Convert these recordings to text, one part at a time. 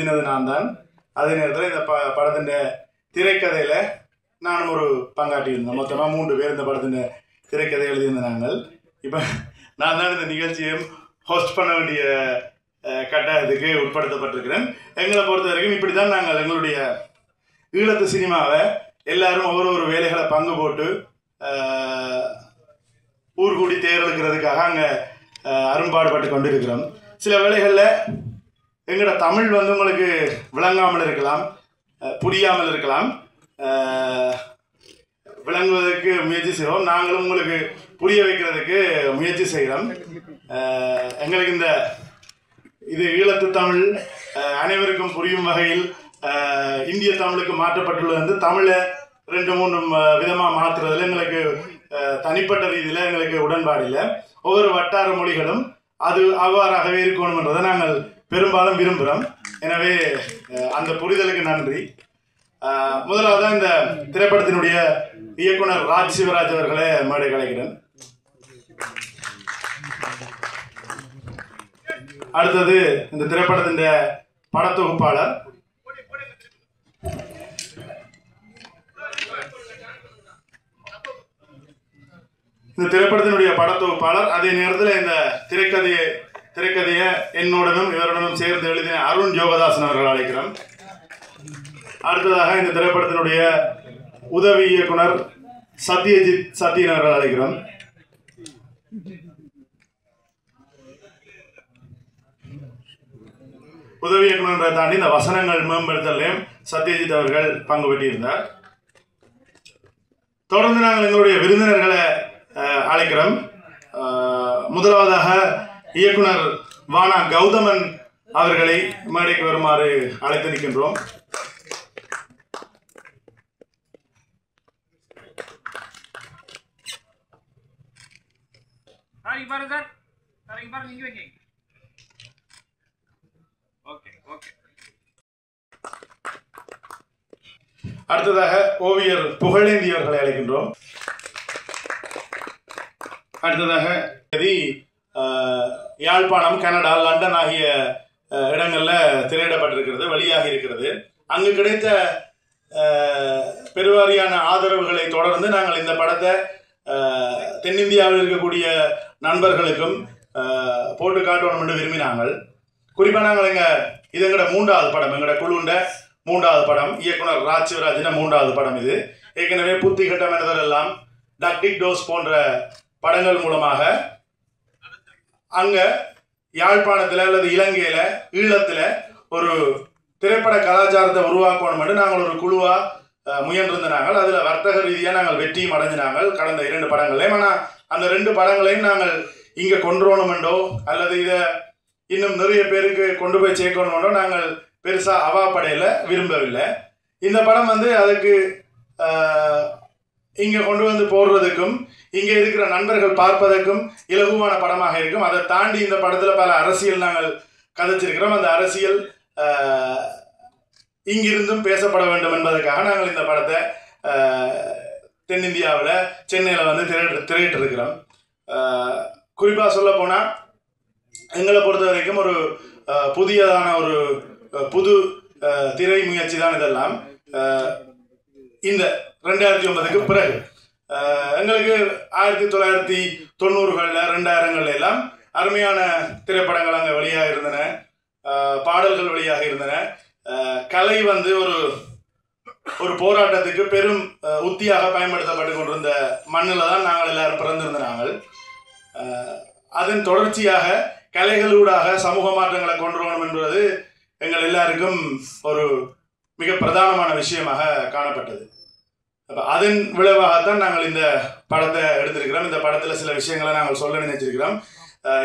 எழுதினது நான் தான். அதே நேரத்தில் இந்த படத்தின் திரைக்கதையில் நானும் ஒரு பங்காற்றி இருந்தேன். மொத்தமாக 3 பேர் இந்த படத்தின் திரைக்கதை எழுதியிருந்த நாங்கள். இப்போ நான் தான் இந்த நிகழ்ச்சியை ஹோஸ்ட் பண்ண வேண்டிய கட்டாயத்துக்கு உட்படுத்தப்பட்டிருக்கிறேன். எங்களை பொறுத்த வரைக்கும் இப்படி தான் நாங்கள் எங்களுடைய ஈழத்து சினிமாவை எல்லாரும் ஒவ்வொரு வேலைகளை பங்கு போட்டு ஊர் கூடி தேர்தலுக்கிறதுக்காக அங்கே அரும்பாடுபட்டு கொண்டிருக்கிறோம். சில வேளைகளில் எங்களோட தமிழ் வந்து உங்களுக்கு விளங்காமல் இருக்கலாம், புரியாமல் இருக்கலாம். விளங்குவதற்கு முயற்சி செய்வோம். நாங்களும் உங்களுக்கு புரிய வைக்கிறதுக்கு முயற்சி செய்கிறோம். எங்களுக்கு இது ஈழத்து தமிழ் அனைவருக்கும் புரியும் வகையில் இந்திய தமிழுக்கு மாற்றப்பட்டுள்ளது. வந்து தமிழை 2-3 விதமாக மாற்றுறதுல எங்களுக்கு தனிப்பட்ட ரீதியில் எங்களுக்கு உடன்பாடு இல்லை. ஒவ்வொரு வட்டார மொழிகளும் அது அவ்வாறாகவே இருக்கணும்ன்றதை நாங்கள் பெரும்பாலும் விரும்புகிறோம். எனவே அந்த புரிதலுக்கு நன்றி. முதலாவதாக இந்த திரைப்படத்தினுடைய இயக்குனர் ராஜ் சிவராஜ் அவர்களை மேடை கலைக்கிறேன். அடுத்தது இந்த திரைப்படத்தின் படத்தொகுப்பாளர் இந்த திரைப்படத்தினுடைய படத்தொகுப்பாளர், அதே நேரத்தில் இந்த திரைக்கதையை என்னுடனும் இவருடனும் சேர்ந்து எழுதின அருண் யோகதாசன் அவர்கள் அழைக்கிறோம். அடுத்ததாக இந்த திரைப்படத்தினுடைய உதவி இயக்குனர் சத்யஜித் சத்யன் அவர்கள் அழைக்கிறோம். உதவி இயக்குநரை தாண்டி இந்த வசனங்கள் மேம்படுத்தலையும் சத்யஜித் அவர்கள் பங்கு பெற்றிருந்தார். தொடர்ந்து நாங்கள் எங்களுடைய விருந்தினர்களை அழைக்கிறோம். முதலாவதாக இயக்குனர் வானா கௌதமன் அவர்களை மேடைக்கு வருமாறு அழைத்து நிற்கின்றோம். அடுத்ததாக ஓவியர் புகழேந்தி அவர்களை அழைக்கின்றோம். அடுத்ததாக யாழ்ப்பாணம், கனடா, லண்டன் ஆகிய இடங்களில் திரையிடப்பட்டிருக்கிறது, வெளியாகி இருக்கிறது. அங்கு கிடைத்த பெருவாரியான ஆதரவுகளை தொடர்ந்து நாங்கள் இந்த படத்தை தென்னிந்தியாவில் இருக்கக்கூடிய நண்பர்களுக்கும் போட்டு காட்டணும் என்று விரும்பினாங்கள். குறிப்பாக நாங்கள் இது எங்களோட 3வது படம், எங்களோட குழுண்ட 3வது படம். இயக்குனர் ராஜ் சிவராஜின 3வது படம் இது. ஏற்கனவே புத்தி கட்டம் எனதல் எல்லாம், டக்டிக் டோஸ் போன்ற படங்கள் மூலமாக அங்கே யாழ்ப்பாணத்தில் அல்லது இலங்கையில் ஈழத்தில் ஒரு திரைப்பட கலாச்சாரத்தை உருவாக்கணும் என்று நாங்கள் ஒரு குழுவாக முயன்றிருந்தாங்கள். அதில் வர்த்தக ரீதியாக நாங்கள் வெற்றியும் அடைஞ்சினாங்கள் கடந்த 2 படங்களையும். ஆனால் அந்த 2 படங்களையும் நாங்கள் இங்கே கொண்டுவரணுமெண்டோ அல்லது இதை இன்னும் நிறைய பேருக்கு கொண்டு போய் சேர்க்கணுமெண்டோ நாங்கள் பெருசாக அவாப்படையில் விரும்பவில்லை. இந்த படம் வந்து அதுக்கு இங்கே கொண்டு வந்து போடுறதுக்கும் இங்கே இருக்கிற நண்பர்கள் பார்ப்பதற்கும் இலகுவான படமாக இருக்கும். அதை தாண்டி இந்த படத்தில் பல அரசியல் நாங்கள் கதைச்சிருக்கிறோம். அந்த அரசியல் இங்கிருந்தும் பேசப்பட வேண்டும் என்பதற்காக நாங்கள் இந்த படத்தை தென்னிந்தியாவில் சென்னையில் வந்து திரையிட்டு இருக்கிறோம். குறிப்பாக சொல்ல போனால் எங்களை பொறுத்த வரைக்கும் ஒரு புதியதான ஒரு புது திரை முயற்சி தான் இதெல்லாம். இந்த 2009க்கு பிறகு எங்களுக்கு 1990களில் 2000களில் எல்லாம் அருமையான திரைப்படங்கள் அங்கே வெளியாக இருந்தன, பாடல்கள் வெளியாக இருந்தன. கலை வந்து ஒரு போராட்டத்துக்கு பெரும் உத்தியாக பயன்படுத்தப்பட்டு கொண்டிருந்த மண்ணில் தான் நாங்கள் எல்லாரும் பிறந்திருந்த நாங்கள். அதன் தொடர்ச்சியாக கலைகளூடாக சமூக மாற்றங்களை கொண்டு வரணும் என்பது எங்கள் எல்லாருக்கும் ஒரு மிக பிரதானமான விஷயமாக காணப்பட்டது. அப்போ அதன் விளைவாகத்தான் நாங்கள் இந்த படத்தை எடுத்திருக்கிறோம். இந்த படத்தில் சில விஷயங்களை நாங்கள் சொல்ல நினைச்சிருக்கிறோம்.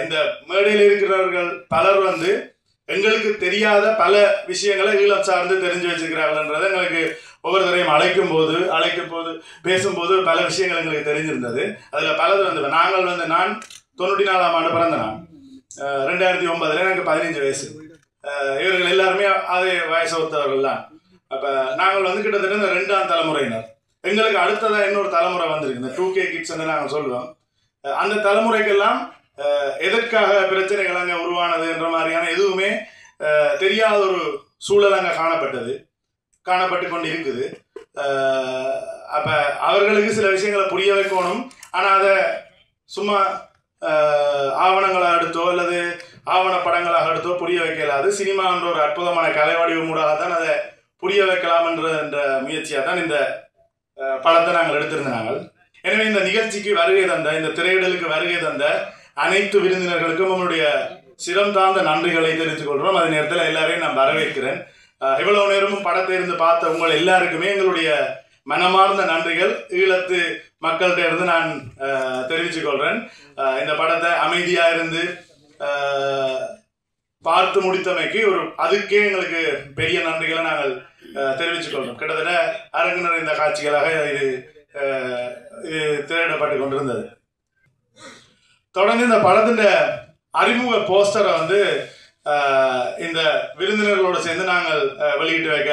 இந்த மேடையில் இருக்கிறவர்கள் பலர் வந்து எங்களுக்கு தெரியாத பல விஷயங்களை ஈழம் சார்ந்து தெரிஞ்சு வச்சிருக்கிறார்கள்ன்றது எங்களுக்கு ஒவ்வொரு தரையும் அழைக்கும் போது பேசும்போது பல விஷயங்கள் எங்களுக்கு தெரிஞ்சிருந்தது. அதில் பலது வந்து நாங்கள் வந்து நான் 94ஆம் ஆண்டு பிறந்த நான் 2009 எனக்கு 15 வயசு. இவர்கள் எல்லாருமே அதே வயசு ஒத்தவர்கள் தான். அப்போ நாங்கள் வந்து கிட்டத்தட்ட இந்த 2ஆம் தலைமுறையினர். எங்களுக்கு அடுத்ததாக இன்னொரு தலைமுறை வந்திருக்கு, இந்த 2K கிட்ஸ்ன்னு நாங்கள் சொல்லுவோம். அந்த தலைமுறைக்கெல்லாம் எதற்காக பிரச்சனைகள் அங்கே உருவானது என்ற மாதிரியான எதுவுமே தெரியாத ஒரு சூழல் அங்கே காணப்பட்டு கொண்டு இருக்குது. அப்போ அவர்களுக்கு சில விஷயங்களை புரிய வைக்கணும். ஆனால் அதை சும்மா ஆவணங்களாக எடுத்தோ அல்லது ஆவணப்படங்களாக எடுத்தோ புரிய வைக்கலாது. சினிமா என்ற ஒரு அற்புதமான கலை வடிவமூடாக தான் அதை புரிய வைக்கலாம் என்ற முயற்சியாக தான் இந்த படத்தை நாங்கள் எடுத்திருந்தாங்க. எனவே இந்த நிகழ்ச்சிக்கு வருகை தந்த, இந்த திரையிடலுக்கு வருகை தந்த அனைத்து விருந்தினர்களுக்கும் நம்மளுடைய சிரம் தாழ்ந்த நன்றிகளை தெரிவித்துக் கொள்கிறோம். அதே நேரத்தில் எல்லாரையும் நான் வரவேற்கிறேன். இவ்வளவு நேரமும் படத்தை இருந்து பார்த்த உங்கள் எல்லாருக்குமே எங்களுடைய மனமார்ந்த நன்றிகள் ஈழத்து மக்கள்கிட்ட இருந்து நான் தெரிவித்துக் கொள்கிறேன். இந்த படத்தை அமைதியாக இருந்து பார்த்து முடித்தமைக்கு அதுக்கே எங்களுக்கு பெரிய நன்றிகளை நாங்கள் தெரிவித்துக் கொள்கிறோம். கிட்டத்தட்ட அரங்கு நிறைந்த காட்சிகளாக இது திரையிடப்பட்டு கொண்டிருந்தது. தொடர்ந்து இந்த படத்தின் அறிமுக போஸ்டரை இந்த விருந்தினர்களோடு சேர்ந்து நாங்கள் வெளியிட்டு வைக்க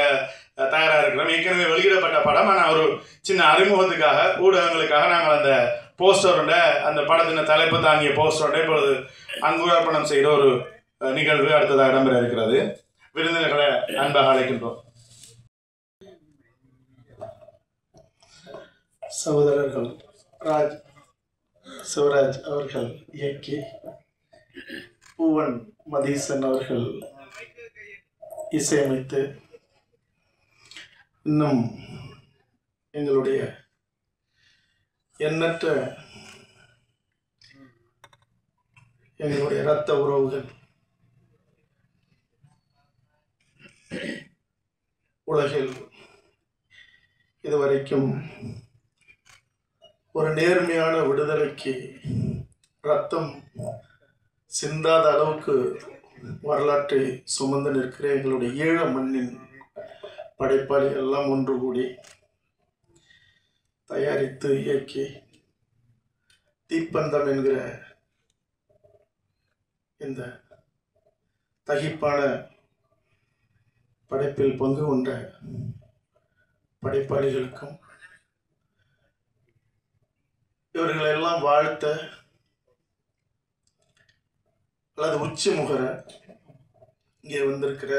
தயாராக இருக்கிறோம். ஏற்கனவே வெளியிடப்பட்ட படம், ஆனால் ஒரு சின்ன அறிமுகத்துக்காக ஊடகங்களுக்காக நாங்கள் அந்த போஸ்டரோட, அந்த படத்தின் தலைப்பு தாங்கிய போஸ்டரோட இப்பொழுது அங்குரார்ப்பணம் செய்கிற ஒரு நிகழ்வு அடுத்ததாக இடம்பெற இருக்கிறது. விருந்தினர்களை அன்பாக அழைக்கின்றோம். சகோதரர்கள் சிவராஜ் அவர்கள் இயக்கி, பூவன் மதீசன் அவர்கள் இசையமைத்து, இன்னும் எங்களுடைய எண்ணற்ற எங்களுடைய இரத்த உறவுகள் உலகில் இதுவரைக்கும் ஒரு நேர்மையான விடுதலைக்கு ரத்தம் சிந்தாத அளவுக்கு வரலாற்றை சுமந்து நிற்கிற எங்களுடைய ஈழ மண்ணின் படைப்பாளிகள் எல்லாம் ஒன்று கூடி தயாரித்து இயக்கி தீப்பந்தம் என்கிற இந்த தகிப்பான படைப்பில் பங்கு கொண்ட படைப்பாளிகளுக்கும் இவர்களெல்லாம் வாழ்த்த அல்லது உச்சி முகர இங்கே வந்திருக்கிற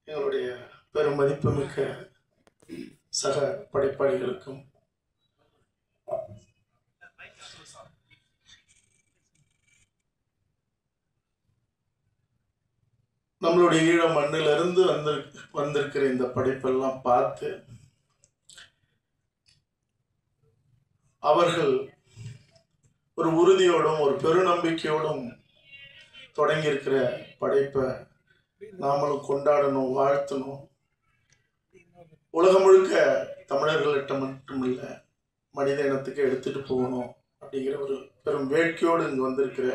எங்களுடைய பெரும் மதிப்புமிக்க சக படைப்பாளிகளுக்கும் நம்மளுடைய ஈழ மண்ணிலிருந்து வந்திருக்கிற இந்த படைப்பெல்லாம் பார்த்து அவர்கள் ஒரு உறுதியோடும் ஒரு பெருநம்பிக்கையோடும் தொடங்கியிருக்கிற படைப்பை நாமளும் கொண்டாடணும், வாழ்த்தணும். உலகம் முழுக்க தமிழர்கள்கிட்ட மட்டுமில்ல, மனித இனத்துக்கு எடுத்துட்டு போகணும் அப்படிங்கிற ஒரு பெரும் வேட்கையோடு இங்கு வந்திருக்கிற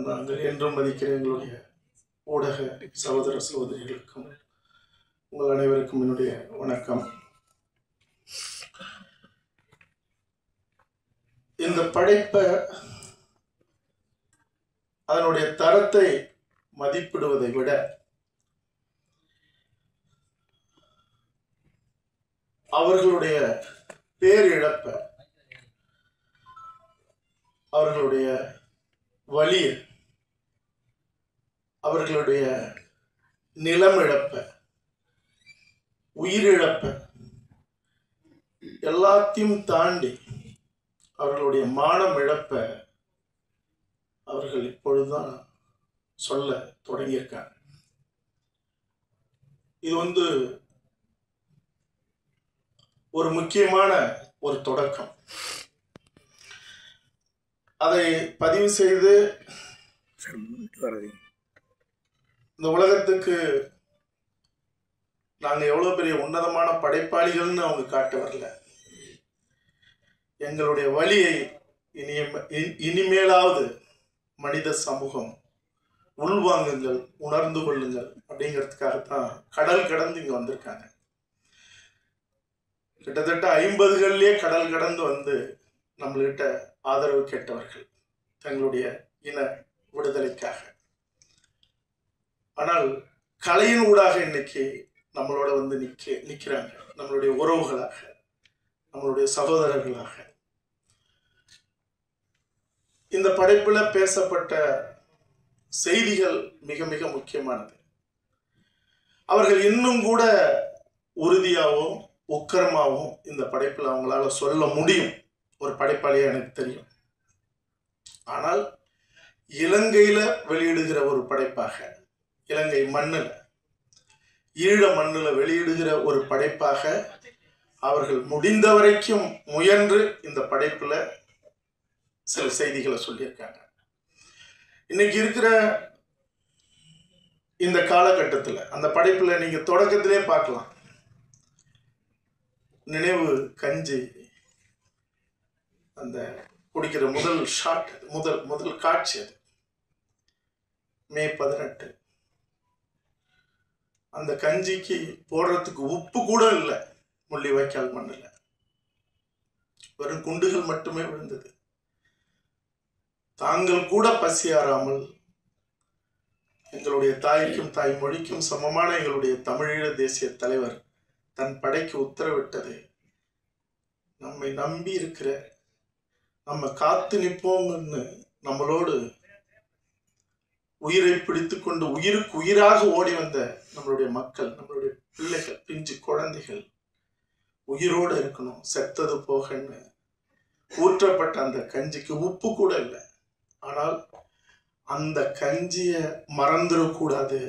நாங்கள் என்றும் மதிக்கிற எங்களுடைய ஊடக சகோதர சகோதரிகளுக்கும் உங்கள் அனைவருக்கும் என்னுடைய வணக்கம். இந்த படைப்பை அதனுடைய தரத்தை மதிப்பிடுவதை விட அவர்களுடைய பேரிழப்ப, அவர்களுடைய வலிய, அவர்களுடைய நிலமிழப்ப, உயிரிழப்ப எல்லாத்தையும் தாண்டி அவர்களுடைய மானம் இழப்ப அவர்கள் இப்பொழுதுதான் சொல்ல தொடங்கியிருக்காங்க. இது ஒரு முக்கியமான ஒரு தொடக்கம். அதை பதிவு செய்து இந்த உலகத்துக்கு நாங்கள் எவ்வளவு பெரிய உன்னதமான படைப்பாளிகள்னு அவங்க காட்ட வரல. எங்களுடைய வலியை இனிமேலாவது மனித சமூகம் உள்வாங்குங்கள், உணர்ந்து கொள்ளுங்கள் அப்படிங்கிறதுக்காகத்தான் கடல் கடந்து இங்க வந்திருக்காங்க. கிட்டத்தட்ட 50களிலே கடல் கடந்து வந்து நம்மள்கிட்ட ஆதரவு கேட்டவர்கள் தங்களுடைய இன விடுதலைக்காக. ஆனால் கலையின் ஊடாக இன்னைக்கு நம்மளோட வந்து நிற்கிறாங்க, நம்மளுடைய உறவுகளாக, நம்மளுடைய சகோதரர்களாக. இந்த படைப்புல பேசப்பட்ட செய்திகள் மிக மிக முக்கியமானது. அவர்கள் இன்னும் கூட உறுதியாகவும் உக்கரமாகவும் இந்த படைப்பில் அவங்களால சொல்ல முடியும். ஒரு படைப்பாளியா எனக்கு தெரியும். ஆனால் இலங்கையில வெளியிடுகிற ஒரு படைப்பாக, இலங்கை மண்ணில், ஈழ மண்ணில் வெளியிடுகிற ஒரு படைப்பாக அவர்கள் முடிந்த வரைக்கும் முயன்று இந்த படைப்புல சில செய்திகளை சொல்லியிருக்காங்க. இன்னைக்கு இருக்கிற இந்த காலகட்டத்தில் அந்த படைப்புல நீங்க தொடக்கத்திலே பார்க்கலாம். நினைவு கஞ்சி அந்த குடிக்கிற முதல் ஷாட், முதல் காட்சி அது மே 18. அந்த கஞ்சிக்கு போடுறதுக்கு உப்பு கூட இல்லை. முள்ளிவாய்க்கால் மண்ணில் வெறும் குண்டுகள் மட்டுமே விழுந்தது. தாங்கள் கூட பசியாராமல் எங்களுடைய தாய்க்கும் தாய்மொழிக்கும் சமமான எங்களுடைய தமிழீழ தேசிய தலைவர் தன் படைக்கு உத்தரவிட்டது. நம்மை நம்பி இருக்கிற, நம்ம காத்து நிற்போம்னு நம்மளோடு உயிரை பிடித்து கொண்டு உயிருக்கு உயிராக ஓடி வந்த நம்மளுடைய மக்கள், நம்மளுடைய பிள்ளைகள், பிஞ்சு குழந்தைகள் உயிரோடு இருக்கணும். செத்தது போகன்னு ஊற்றப்பட்ட அந்த கஞ்சிக்கு உப்பு கூட இல்லை. ஆனால் அந்த கஞ்சியை மறந்துடக்கூடாது.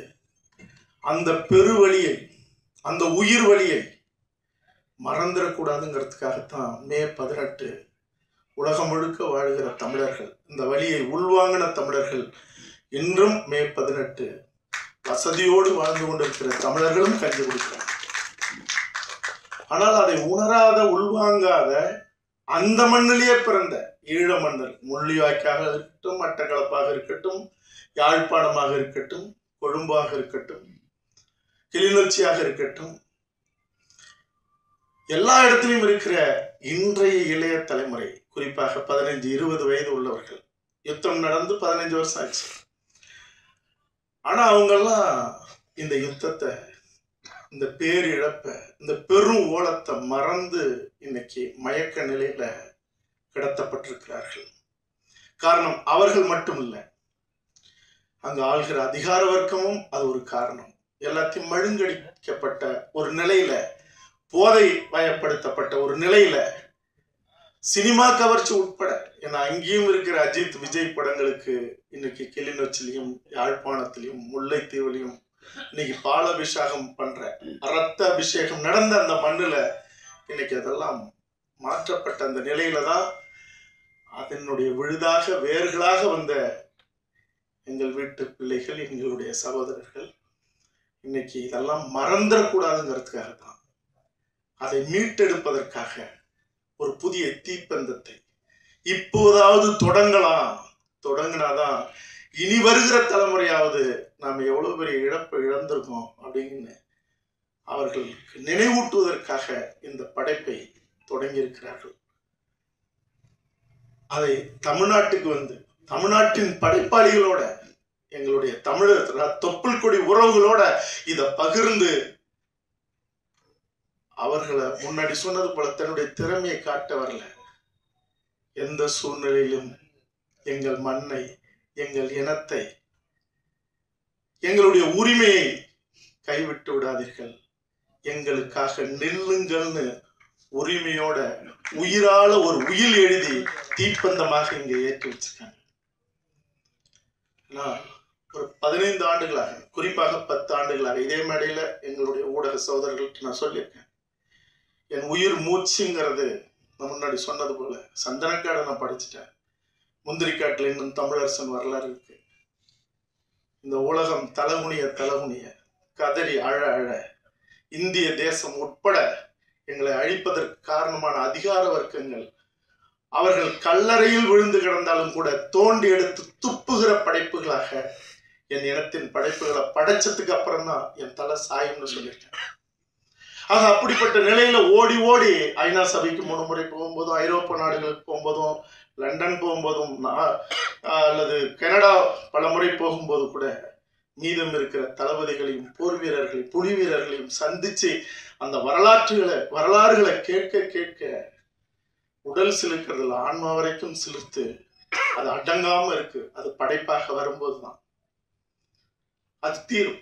அந்த பெருவழியை, அந்த உயிர் வழியை மறந்துடக்கூடாதுங்கிறதுக்காகத்தான் மே 18 உலகம் முழுக்க வாழ்கிற தமிழர்கள், இந்த வழியை உள்வாங்கின தமிழர்கள் இன்றும் மே 18 வசதியோடு வாழ்ந்து கொண்டிருக்கிற தமிழர்களும் கஞ்சி குடிக்கிறாங்க. ஆனால் அதை உணராத, உள்வாங்காத, அந்த மண்ணிலேயே பிறந்த ஈழ மன்னர், முள்ளிவாய்க்காக இருக்கட்டும், மட்டக்களப்பாக இருக்கட்டும், யாழ்ப்பாணமாக இருக்கட்டும், கொழும்பாக இருக்கட்டும், கிளிநொச்சியாக இருக்கட்டும், எல்லா இடத்திலும் இருக்கிற இன்றைய இளைய தலைமுறை, குறிப்பாக 15-20 வயது உள்ளவர்கள், யுத்தம் நடந்து 15 வருஷம் ஆச்சு. ஆனா அவங்கெல்லாம் இந்த யுத்தத்தை, இந்த பேரிழப்ப, இந்த பெரும் ஓலத்தை மறந்து இன்னைக்கு மயக்க நிலையில கிடத்தப்பட்டிருக்கிறார்கள். காரணம் அவர்கள் மட்டும் இல்லை, அங்கு ஆள்கிற அதிகார வர்க்கமும் அது ஒரு காரணம். எல்லாத்தையும் மழுங்கடிக்கப்பட்ட ஒரு நிலையில, போதை வயப்படுத்தப்பட்ட ஒரு நிலையில, சினிமா கவர்ச்சி உட்பட, ஏன்னா அங்கேயும் இருக்கிற அஜித் விஜய் படங்களுக்கு இன்னைக்கு கிளிநொச்சிலையும் யாழ்ப்பாணத்திலையும் முல்லைத்தீவிலையும் இன்னைக்கு பாலாபிஷேகம் பண்ற, ரத்த அபிஷேகம் நடந்த அந்த மண்ணுல இன்னைக்கு அதெல்லாம் மாற்றப்பட்ட அந்த நிலையில தான் அதனுடைய விழுதாக, வேர்களாக வந்த எங்கள் வீட்டு பிள்ளைகள், எங்களுடைய சகோதரர்கள் இன்னைக்கு இதெல்லாம் மறந்துடக்கூடாதுங்கிறதுக்காக தான், அதை மீட்டெடுப்பதற்காக ஒரு புதிய தீப்பந்தத்தை இப்போதாவது தொடங்கலாம். தொடங்கினாதான் இனி வருகிற தலைமுறையாவது நாம் எவ்வளவு பெரிய இழப்பை இழந்திருக்கோம் அப்படின்னு அவர்களுக்கு நினைவூட்டுவதற்காக இந்த படைப்பை தொடங்கி இருக்கிறார்கள். அதை தமிழ்நாட்டுக்கு வந்து தமிழ்நாட்டின் படைப்பாளிகளோட, எங்களுடைய தமிழர் தொப்புள் கொடி உறவுகளோட இதை பகிர்ந்து அவர்களை முன்னாடி சொன்னது போல தன்னுடைய திறமையை காட்ட வரல. எந்த சூழ்நிலையிலும் எங்கள் மண்ணை, எங்கள் இனத்தை, எங்களுடைய உரிமையை கைவிட்டு விடாதீர்கள், எங்களுக்காக நில்லுங்கள்னு உரிமையோட உயிரால ஒரு உயில் எழுதி தீப்பந்தமாக இங்க ஏற்றி வச்சிருக்காங்க. ஒரு 15 ஆண்டுகளாக, குறிப்பாக 10 ஆண்டுகளாக இதே மேடையில எங்களுடைய ஊடக சகோதரர்களுக்கு நான் சொல்லியிருக்கேன், என் உயிர் மூச்சுங்கிறது நான் முன்னாடி சொன்னது போல சந்தனக்காடை நான் படிச்சுட்டேன். முந்திரிக்காட்டில் இன்னும் தமிழரசன் வரலாறு இருக்கு. இந்த உலகம் தலகுனிய கதறி அழ அழ இந்திய தேசம் உட்பட எங்களை அழிப்பதற்கு காரணமான அதிகார வர்க்கங்கள் அவர்கள் கல்லறையில் விழுந்து கிடந்தாலும் கூட தோண்டி எடுத்து துப்புகிற படைப்புகளாக என் இனத்தின் படைப்புகளை படைச்சதுக்கு அப்புறம் தான் என் தலை சாயம்னு சொல்லியிருக்கேன். ஆக அப்படிப்பட்ட நிலையில ஓடி ஓடி ஐநா சபைக்கு 3 முறை போகும்போதும், ஐரோப்பா நாடுகளுக்கு போகும்போதும், லண்டன் போகும்போதும், அல்லது கனடா பல முறை போகும்போது கூட மீதம் இருக்கிற தளபதிகளையும் போர் வீரர்களையும் புலி வீரர்களையும் சந்திச்சு அந்த வரலாறுகளை கேட்க கேட்க உடல் சிலுக்கிறதுல ஆன்மா வரைக்கும் சிலிர்த்து அது அடங்காம இருக்கு. அது படைப்பாக வரும்போதுதான் அது தீரும்.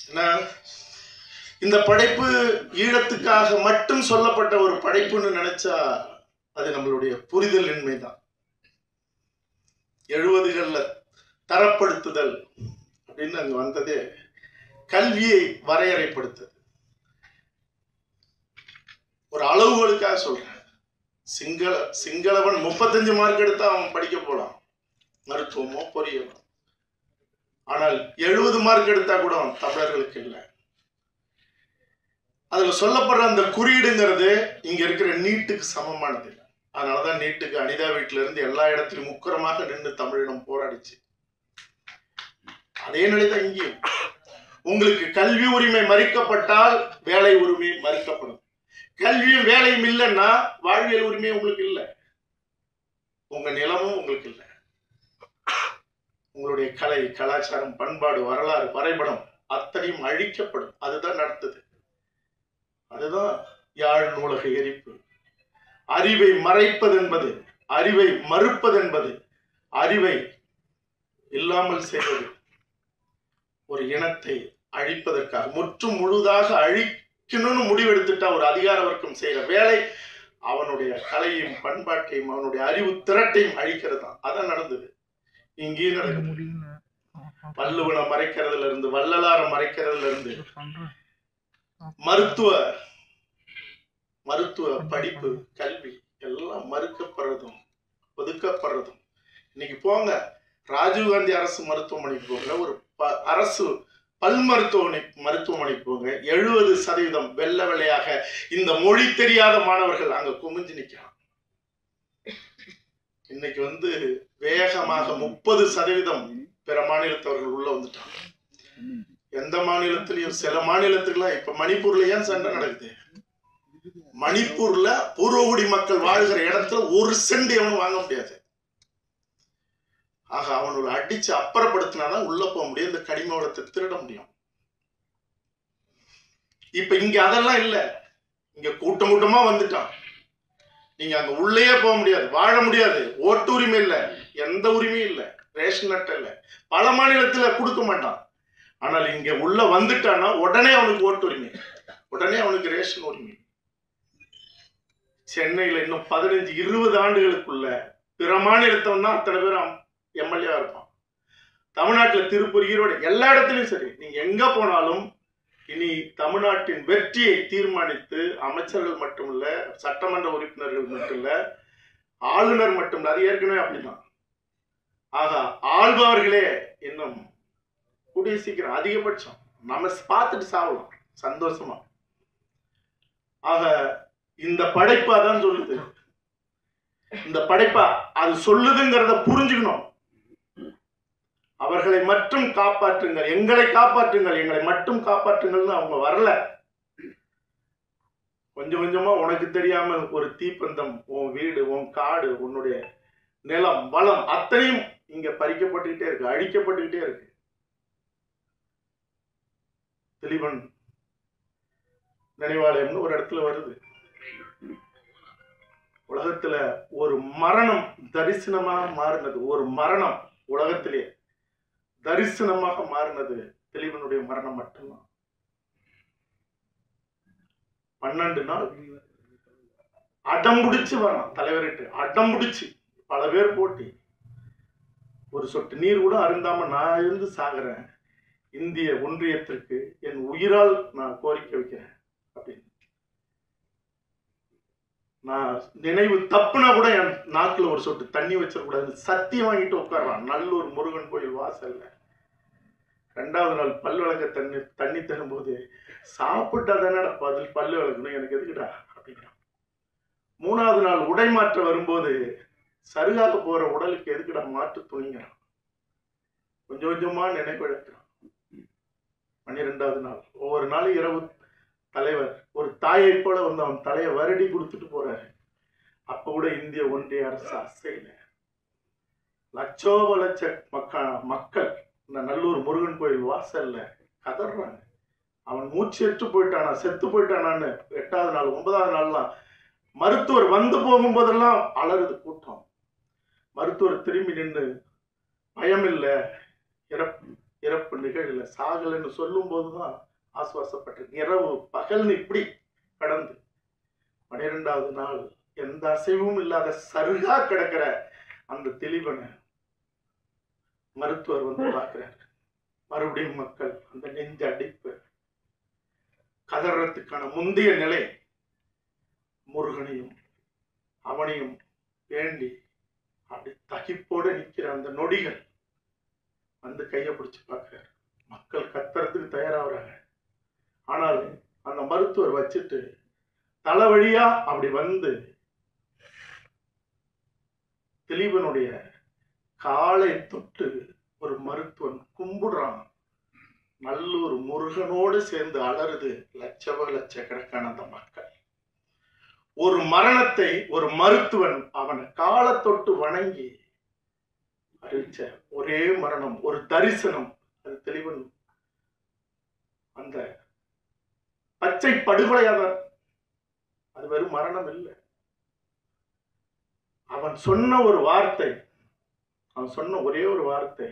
ஏன்னா இந்த படைப்பு ஈழத்துக்காக மட்டும் சொல்லப்பட்ட ஒரு படைப்புன்னு நினைச்சா அது நம்மளுடைய புரிதலின்மை தான். 70களில் தரப்படுத்துதல் அப்படின்னு அங்க வந்ததே கல்வியை வரையறைப்படுத்துது. ஒரு அளவுகளுக்காக சொல்றேன். சிங்களவன் 35 மார்க் எடுத்தா அவன் படிக்க போலாம், மருத்துவமோ பொறியியலோ. ஆனால் 70 மார்க் எடுத்தா கூட அவன் தமிழர்களுக்கு இல்லை. அதுல சொல்லப்படுற அந்த குறியீடுங்கிறது இங்க இருக்கிற நீட்டுக்கு சமமானது இல்லை. அதனாலதான் நீட்டுக்கு அனிதா வீட்டுல இருந்து எல்லா இடத்திலும் முக்கரமாக நின்று தமிழினம் போராடிச்சு. அதே நிலைதான் இங்கேயும். உங்களுக்கு கல்வி உரிமை மறுக்கப்பட்டால் வேலை உரிமை மறுக்கப்படும். கல்வியும் வேலையும் இல்லைன்னா வாழ்வியல் உரிமை உங்களுக்கு இல்லை, உங்க நிலமும் உங்களுக்கு இல்லை. உங்களுடைய கலை, கலாச்சாரம், பண்பாடு, வரலாறு, வரைபடம் அத்தனையும் அழிக்கப்படும். அதுதான் நடந்தது. அதுதான் யாழ் நூலக எரிப்பு. அறிவை மறைப்பது என்பது, அறிவை மறுப்பது என்பது, அறிவை இல்லாமல் செய்வது, ஒரு இனத்தை அழிப்பதற்காக முற்றும் முழுதாக அழிக்கணும்னு முடிவெடுத்துட்டா ஒரு அதிகார வர்க்கம் செய்யற வேலை அவனுடைய கலையும் பண்பாட்டையும் அவனுடைய அறிவு திரட்டையும் அழிக்கிறது தான். அதான் நடந்தது. இங்கேயும் நடக்குது. வள்ளுவனை மறைக்கிறதுல இருந்து, வள்ளலார மறைக்கிறதுல இருந்து, மருத்துவ படிப்பு, கல்வி எல்லாம் மறுக்கப்படுறதும் ஒதுக்கப்படுறதும். இன்னைக்கு போங்க, ராஜீவ்காந்தி அரசு மருத்துவமனைக்கு போங்க, ஒரு அரசு பல் மருத்துவமனைக்கு போங்க, 70% வெள்ளை வெள்ளையாக இந்த மொழி தெரியாத மாணவர்கள் அங்க குமிஞ்சு நிற்கிறான். இன்னைக்கு வேகமாக 30% பிற மாநிலத்தவர்கள் உள்ள வந்துட்டாங்க. எந்த மாநிலத்திலையும், சில மாநிலத்துக்குலாம் இப்ப மணிப்பூர்ல ஏன் சண்டை நடக்குது? மணிப்பூர்ல பூர்வகுடி மக்கள் வாழ்கிற இடத்துல 1 சென்ட் எவனும் வாங்க முடியாது. ஆக அவனோட அடிச்சு அப்புறப்படுத்தினாதான் உள்ள போக முடியும், இந்த கனிம வளத்தை திருட முடியும். இப்ப இங்க அதெல்லாம் இல்ல. இங்க கூட்டமா வந்துட்டான். நீங்க அங்க உள்ளே போக முடியாது, வாழ முடியாது, ஓட்டு உரிமை இல்லை, எந்த உரிமையும் இல்லை, ரேஷன் அட்டை இல்லை. பல மாநிலத்துல கொடுக்க மாட்டான். ஆனால் இங்க உள்ள வந்துட்டான்னா உடனே அவனுக்கு ஓட்டு உரிமை, உடனே அவனுக்கு ரேஷன் உரிமை. சென்னையில இன்னும் 15-20 ஆண்டுகளுக்குள்ள பிற மாநிலத்தவன் தான் அத்தனை பேரும் எம்எல்ஏவா இருப்பான். தமிழ்நாட்டில் திருப்பூர், ஈரோடு எல்லா இடத்துலையும் சரி, நீங்க எங்க போனாலும் இனி தமிழ்நாட்டின் வெற்றியை தீர்மானித்து அமைச்சர்கள் மட்டுமல்ல, சட்டமன்ற உறுப்பினர்கள் மட்டும் இல்ல, ஆளுநர் மட்டும் இல்ல, அது ஏற்கனவே அப்படிதான். ஆக ஆள்பவர்களே இன்னும் கூடிய சீக்கிரம் அதிகபட்சம் நம்ம பார்த்துட்டு சாவலாம் சந்தோஷமா. ஆக இந்த படைப்பு அதான் சொல்லுது. இந்த படைப்பா அது சொல்லுதுங்கிறத புரிஞ்சுக்கணும். அவர்களை மட்டும் காப்பாற்றுங்கள், எங்களை காப்பாற்றுங்கள், எங்களை மட்டும் காப்பாற்றுங்கள்னு அவங்க வரல. கொஞ்சம் கொஞ்சமா உனக்கு தெரியாம ஒரு தீப்பந்தம், உன் வீடு, உன் காடு, உன்னுடைய நிலம், வளம் அத்தனையும் இங்க பறிக்கப்பட்டுக்கிட்டே இருக்கு, அழிக்கப்பட்டுக்கிட்டே இருக்கு. திலீபன் நினைவாலயம்னு ஒரு இடத்துல வருது. உலகத்துல ஒரு மரணம் தரிசனமாக மாறினது, ஒரு மரணம் உலகத்திலே தரிசனமாக மாறினது திலீபனுடைய மரணம் மட்டும்தான். 12 நாள் அடம்பிடிச்சு வரான் தலைவர்கிட்ட, அடம்பிடிச்சு பல பேர் போட்டி. ஒரு சொட்டு நீர் கூட அருந்தாம நான் இருந்து சாகிறேன், இந்திய ஒன்றியத்திற்கு என் உயிரால் நான் கோரிக்கை வைக்கிறேன் அப்படின்னு. நான் நினைவு தப்புனா கூட என் நாக்குல ஒரு சொட்டு தண்ணி வச்சிடக்கூடாதுன்னு சத்தியம் வாங்கிட்டு உட்கார்றான் நல்லூர் முருகன் கோயில் வாசல்ல. 2வது நாள் பல்லு விளக்க தண்ணி தரும்போது, சாப்பிட்டா தானே பதில் பல்லு விளக்கணும், எனக்கு எதுக்குடா அப்படிங்கிறான். 3வது நாள் உடை மாற்ற வரும்போது, சருகாக போற உடலுக்கு எதுக்குடா மாற்று துணிங்கிறான். கொஞ்சம் கொஞ்சமா நினைவெடுக்கிறான். 12வது நாள் ஒவ்வொரு நாளும் இரவு தலைவர் ஒரு தாயை போல அவன் தலையை வருடி கொடுத்துட்டு போறாரு. அப்ப கூட இந்திய ஒன்றிய அரசு அசைல. லட்சோப லட்ச மக்கள் இந்த நல்லூர் முருகன் கோயில் வாசல்ல கதறாங்க. அவன் மூச்சு எட்டு போயிட்டானா, செத்து போயிட்டானான்னு 8வது நாள் 9வது நாள்லாம் மருத்துவர் வந்து போகும்போதெல்லாம் அலறுது கூட்டம். மருத்துவர் திரும்பி நின்று, பயம் இல்லை, இறப்பு நிகழல, சாகலன்னு சொல்லும் போதுதான் ஆசுவாசப்பட்டிருக்கு. இரவு பகல்னு இப்படி கடந்து 12வது நாள் எந்த அசைவும் இல்லாத சருகா கிடக்கிற அந்த திலீபனை மருத்துவர் வந்து பார்க்கிறார். மறுபடியும் மக்கள் அந்த நெஞ்ச அடிப்பு, கதறத்துக்கான முந்தைய நிலை, முருகனையும் அவனையும் வேண்டி அப்படி தகிப்போடு நிற்கிற அந்த நொடிகள் வந்து கையை பிடிச்சு பார்க்கிறார். மக்கள் கத்துறதுக்கு தயாராகிறாங்க. ஆனால் அந்த மருத்துவர் வச்சுட்டு தலை வழியா அப்படி வந்து திலீபனுடைய காலை தொட்டு ஒரு மருத்துவன் கும்பிடுறான். நல்லூர் முருகனோடு சேர்ந்து அலறுது லட்சக்கணக்கான அந்த மக்கள். ஒரு மரணத்தை ஒரு மருத்துவன் அவனை காலை தொட்டு வணங்கி அறிவிச்ச ஒரே மரணம், ஒரு தரிசனம். அது திலீபன் அந்த பச்சை படுகொலையாக, அது வெறும் மரணம் இல்லை. அவன் சொன்ன ஒரு வார்த்தை, அவன் சொன்ன ஒரே ஒரு வார்த்தை,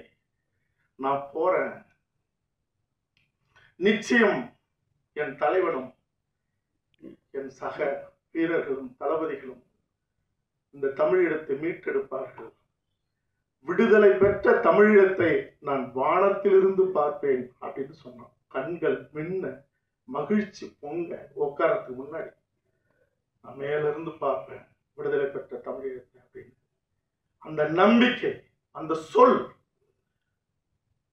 நான் போறேன், நிச்சயம் என் தலைவனும் என் சக வீரர்களும் தளபதிகளும் இந்த தமிழீழத்தை மீட்டெடுப்பார்கள், விடுதலை பெற்ற தமிழீழத்தை நான் வானத்திலிருந்து பார்ப்பேன் அப்படின்னு சொன்னான். கண்கள் மின்ன, மகிழ்ச்சி பொங்க, உட்காரத்துக்கு முன்னாடி நான் மேல இருந்து பார்ப்பேன் விடுதலை பெற்ற தமிழீழத்தை அப்படின்னு. அந்த நம்பிக்கை, அந்த சொல்,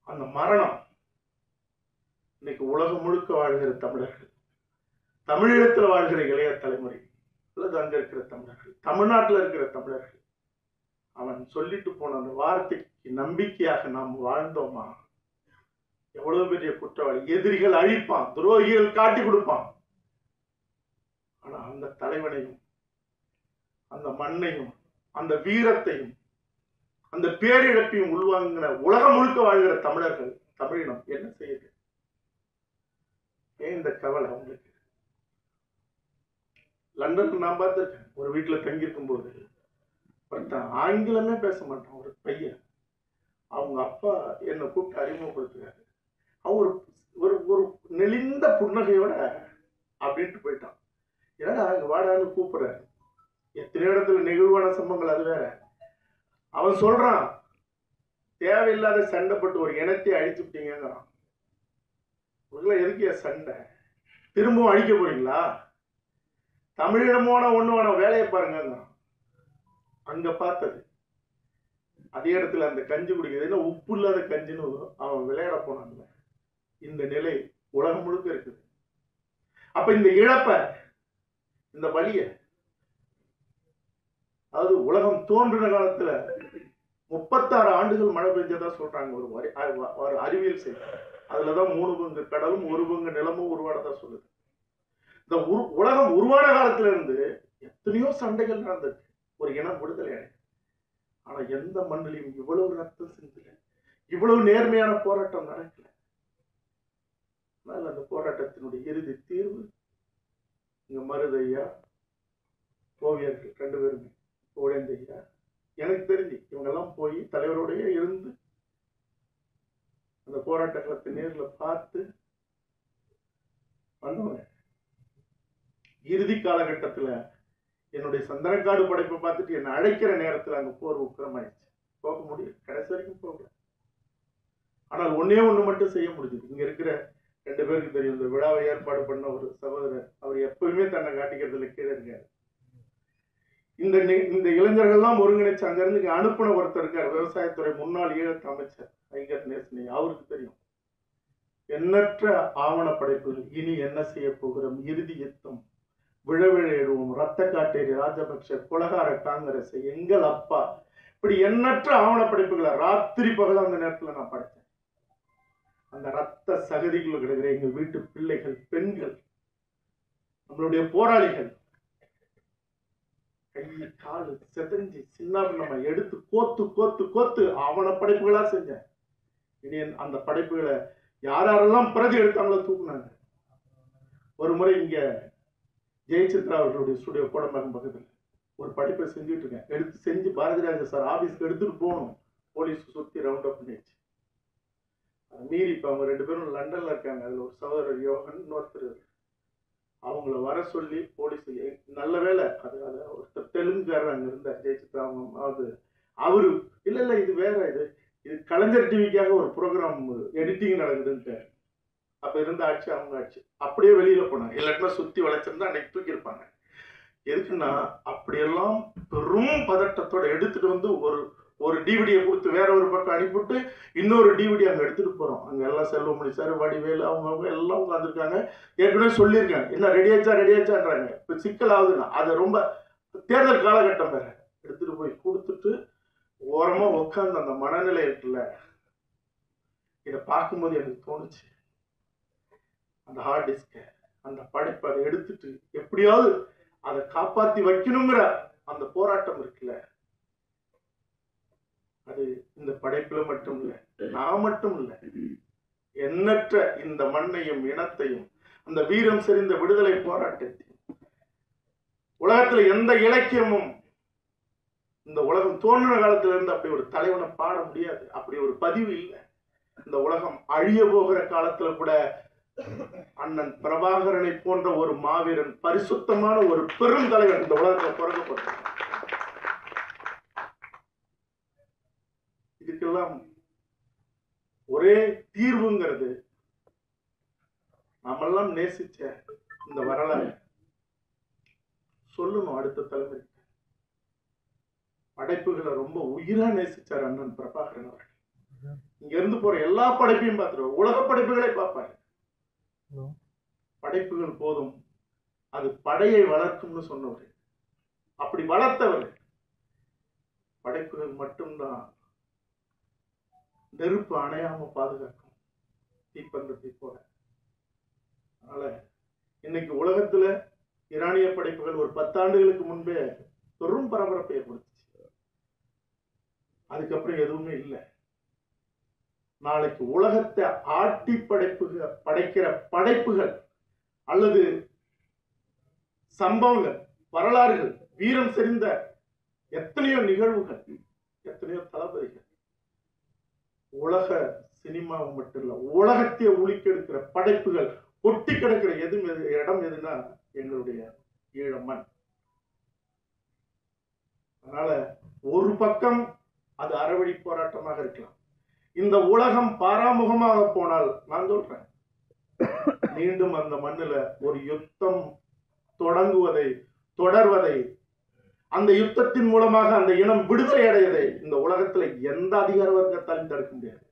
அந்த மரணம் இன்னைக்கு உலகம் முழுக்க வாழ்கிற தமிழர்கள், தமிழீழத்தில் வாழ்கிற இளைய தலைமுறை அல்லது அங்க இருக்கிற தமிழர்கள், தமிழ்நாட்டில் இருக்கிற தமிழர்கள், அவன் சொல்லிட்டு போன அந்த வார்த்தைக்கு நம்பிக்கையாக நாம் வாழ்ந்தோமா? எவ்வளவு பெரிய குற்றவாளி, எதிரிகள் அழிப்பான், துரோகிகள் காட்டி கொடுப்பான். ஆனா அந்த தலைவனையும் அந்த மண்ணையும் அந்த வீரத்தையும் அந்த பேரிழப்பையும் உள்வாங்கின உலகம் முழுக்க வாழ்கிற தமிழர்கள், தமிழினம் என்ன செய்யுது? ஏன் இந்த கவலை அவங்களுக்கு? லண்டனுக்கு நான் பார்த்திருக்கேன். ஒரு வீட்டுல தங்கியிருக்கும் போது ஒருத்தன் ஆங்கிலமே பேச மாட்டான், ஒரு பையன். அவங்க அப்பா என்னை கூப்பிட்டு அறிமுகப்படுத்துறாரு. அவன் ஒரு ஒரு நெளிந்த புன்னகையோட அப்படின்ட்டு போயிட்டான். ஏன்னா அங்க வாடான்னு கூப்பிடுறாரு. எத்தனை இடத்துல நெகிழ்வான சம்பவங்கள், அது வேற. அவன் சொல்றான், தேவையில்லாத சண்டைப்பட்டு ஒரு இனத்தை அழிச்சு விட்டீங்கிறான். எதுக்கு சண்டை? திரும்பவும் அழிக்க போறீங்களா? தமிழிடமான ஒண்ணு வேணா, வேலையை பாருங்க. அங்க பார்த்தது அதே இடத்துல அந்த கஞ்சி குடிக்கிறது உப்பு இல்லாத கஞ்சின்னு அவன் விளையாட போனாங்க. இந்த நிலை உலகம் முழுக்க இருக்குது. அப்ப இந்த இழப்ப, இந்த வலிய, அதாவது உலகம் தோன்றின காலத்துல 36 ஆண்டுகள் மழை பெஞ்சதா சொல்றாங்க ஒரு அறிவியல் செய்தி. அதுலதான் 3 பங்கு கடலும் 1 பங்கு நிலமும் உருவானதா சொல்லுது. இந்த உலகம் உருவான காலத்துல இருந்து எத்தனையோ சண்டைகள் நடந்திருக்கு ஒரு இனம் விடுதலை அடை. ஆனா எந்த மண்ணிலையும் இவ்வளவு ரத்தம் சிந்தல, இவ்வளவு நேர்மையான போராட்டம் நடக்கல. அந்த போராட்டத்தினுடைய இறுதி தீர்வு இங்க மருதையா, ஓவியர்கள் 2 பேருமே, ஓடந்தையா, எனக்கு தெரிஞ்சு இவங்கெல்லாம் போய் தலைவரோடய இருந்து அந்த போராட்ட களத்தை நேர்ல பார்த்து வந்தவங்க. இறுதி காலகட்டத்துல என்னுடைய சந்தனக்காடு படைப்பை பார்த்துட்டு என்னை அழைக்கிற நேரத்துல அங்க போர் உக்கிரமாயிடுச்சு. போக முடியும், கடைசி வரைக்கும் போகல. ஆனால் ஒன்னே ஒண்ணு மட்டும் செய்ய முடிஞ்சது. இங்க இருக்கிற 2 பேருக்கு தெரியும். இந்த விழாவை ஏற்பாடு பண்ண ஒரு சகோதரர், அவர் எப்பவுமே தன்னை காட்டிக்கிறதுல கீழே இருக்காரு. இந்த இளைஞர்கள்லாம் ஒருங்கிணைச்சு அங்கிருந்து அனுப்பின ஒருத்தர் இருக்கார், விவசாயத்துறை முன்னாள் ஈழத்து அமைச்சர் ஐங்கர் நேசனி. அவருக்கு தெரியும் எண்ணற்ற ஆவண படைப்புகள். இனி என்ன செய்ய போகிறோம், இறுதி யுத்தம், விழவிழையிடுவோம், ரத்த காட்டேரி ராஜபக்ஷ, கொலகார காங்கிரஸ், எங்கள் அப்பா, இப்படி எண்ணற்ற ஆவண படைப்புகளை ராத்திரி பகல அந்த நேரத்துல நான் படித்தேன். அந்த ரத்த சகதிகள் கிடைக்கிற எங்க வீட்டு பிள்ளைகள், பெண்கள், நம்மளுடைய போராளிகள் கை காலு செதஞ்சு சின்ன நம்ம எடுத்து கோத்து கோத்து கோத்து ஆவண படைப்புகளா செஞ்சேன். இனி அந்த படைப்புகளை யாரெல்லாம் பிரதி எடுத்தாங்களோ தூக்குனாங்க. ஒரு முறை இங்க ஜெயசித்ரா அவர்களுடைய ஸ்டுடியோ கோடம்பாக்கம் பக்கத்துல ஒரு படைப்பை செஞ்சுட்டு இருக்கேன். எடுத்து செஞ்சு பாரதிராஜா சார் ஆபீஸ்க்கு எடுத்துட்டு போகணும். போலீஸ் சுத்தி ரவுண்ட் அப் பண்ணிடுச்சு. மீறி இப்போ அவங்க 2 பேரும் லண்டன்ல இருக்காங்க. அதில் ஒரு சகோதரர் யோகன், இன்னொருத்தர். அவங்கள வர சொல்லி போலீஸ், நல்ல வேலை அது ஒருத்தர் தெலுங்குக்காரர் அங்கே இருந்தார், ஜெயசித்ரா. அவங்க அவரு இல்லை இது வேற, இது கலைஞர் டிவிக்காக ஒரு ப்ரோக்ராம் எடிட்டிங் நடக்குதுன்ட்டு. அப்போ இருந்த ஆட்சி அவங்க ஆட்சி. அப்படியே வெளியில போனாங்க. இல்லாட்டினா சுற்றி வளைச்சிருந்தா அன்னைக்கு தூக்கியிருப்பாங்க. எதுக்குன்னா அப்படியெல்லாம் பெரும் பதட்டத்தோட எடுத்துட்டு வந்து ஒரு டிவிடியை கொடுத்து வேற ஒரு பக்கம் அனுப்பிவிட்டு இன்னொரு டிவிடி அங்கே எடுத்துட்டு போறோம். அங்கே எல்லாம் செல்வமணி சார், வடிவேலு, அவங்க எல்லாம் உட்காந்துருக்காங்க. ஏற்கனவே சொல்லியிருக்காங்க, என்ன ரெடியாச்சான்றாங்க. இப்போ சிக்கல் ஆகுதுன்னா அது ரொம்ப தேர்தல் காலகட்டம் வேற. எடுத்துட்டு போய் கொடுத்துட்டு ஓரமா உட்காந்து அந்த மனநிலை இருக்குல்ல, இதை பார்க்கும்போது எனக்கு தோணுச்சு, அந்த ஹார்ட் டிஸ்க, அந்த படைப்பை அதை எடுத்துட்டு எப்படியாவது அதை காப்பாத்தி வைக்கணுங்கிற அந்த போராட்டம் இருக்குல்ல, அது இந்த படைப்புல மட்டும் இல்லை, நான் மட்டும் இல்லை, எண்ணற்ற இந்த மண்ணையும் இனத்தையும் அந்த வீரம் செறிந்த விடுதலை போராட்டத்தையும், உலகத்துல எந்த இலக்கியமும் இந்த உலகம் தோன்றின காலத்துல இருந்து அப்படி ஒரு தலைவனை பாட முடியாது. அப்படி ஒரு பதிவு இல்லை. இந்த உலகம் அழிய போகிற காலத்துல கூட அண்ணன் பிரபாகரனை போன்ற ஒரு மாவீரன், பரிசுத்தமான ஒரு பெரும் தலைவன் இந்த உலகத்தில் பிறக்கப்பட்டார். இதுக்கெல்லாம் ஒரே தீர்வுங்கிறது நாமெல்லாம் நேசிச்ச இந்த வரலாறு சொல்லணும் அடுத்த தலைமுறைக்கு. படைப்புகளை ரொம்ப உயிரா நேசிச்சார் அண்ணன் பிரபாகரன் அவர்கள். இங்க இருந்து போற எல்லா படைப்பையும் பார்த்துருவார், உலக படைப்புகளை பார்ப்பாரு. படைப்புகள் போதும், அது படையை வளர்க்கும்னு சொன்னவர். அப்படி வளர்த்தவர். படைப்புகள் மட்டும்தான் நெருப்பு அணையாம பாதுகாக்கும், தீப்பந்தத்தை போல. அதனால இன்னைக்கு உலகத்துல ஈரானிய படைப்புகள் ஒரு 10 ஆண்டுகளுக்கு முன்பே பெரும் பரபரப்பை ஏற்படுத்துச்சு. அதுக்கப்புறம் எதுவுமே இல்லை. நாளைக்கு உலகத்தை ஆட்டி படைக்கிற படைப்புகள் அல்லது சம்பவங்கள், வரலாறுகள், வீரம் செறிந்த எத்தனையோ நிகழ்வுகள், எத்தனையோ தளபதிகள், உலக சினிமாவை மட்டும் இல்ல, உலகத்தையே உலுக்கெடுக்கிற படைப்புகள் ஒட்டி கிடக்கிற இடம் எதுனா எங்களுடைய ஈழமண். அதனால ஒரு பக்கம் அது அறவழி போராட்டமாக இருக்கலாம். இந்த உலகம் பாராமுகமாக போனால் நான் சொல்றேன், மீண்டும் அந்த மண்ணில் ஒரு யுத்தம் தொடர்வதை, அந்த யுத்தத்தின் மூலமாக அந்த இனம் விடுதலை அடையதை இந்த உலகத்துல எந்த அதிகார வர்க்கத்தாலும் தடுக்க முடியாது.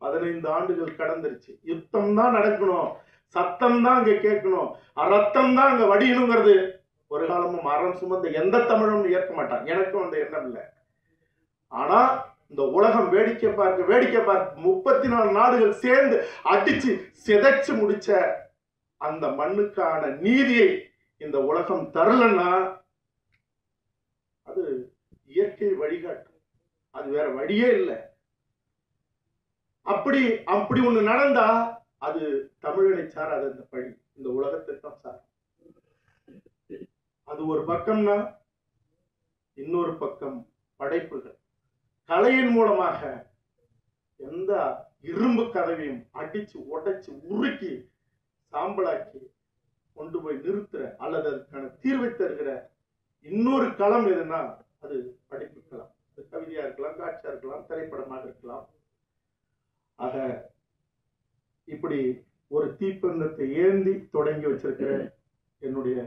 15 ஆண்டுகள் கடந்துருச்சு. யுத்தம் தான் நடக்கணும், சத்தம் தான் அங்க கேட்கணும், ரத்தம் தான் அங்க வடியணுங்கிறது ஒரு காலமும் அறம் சுமந்த எந்த தமிழும் ஏற்க மாட்டான். எனக்கும் அந்த எண்ணம் இல்லை. ஆனா இந்த உலகம் வேடிக்கை பார்க்க 34 நாடுகள் சேர்ந்து அடிச்சு சிதைச்சு முடிச்ச அந்த மண்ணுக்கான நீதியை இந்த உலகம் தரலன்னா அது இயற்கை வழிகாட்டும், அது வேற வழியே இல்லை. அப்படி ஒண்ணு நடந்தா அது தமிழனை சாராத அந்த பழி இந்த உலகத்தை தான் சார். அது ஒரு பக்கம்னா இன்னொரு பக்கம் படைப்புகள், கலையின் மூலமாக எந்த இரும்பு கதவையும் அடிச்சு உடைச்சு உருக்கி சாம்பலாக்கி கொண்டு போய் நிறுத்துற அல்லது அதுக்கான தீர்வை தருகிற இன்னொரு களம் எதுனா அது படைப்பு களம். அது கவிதையா இருக்கலாம், காட்சியா இருக்கலாம், திரைப்படமாக இருக்கலாம். ஆக இப்படி ஒரு தீப்பந்தத்தை ஏந்தி தொடங்கி வச்சிருக்கிற என்னுடைய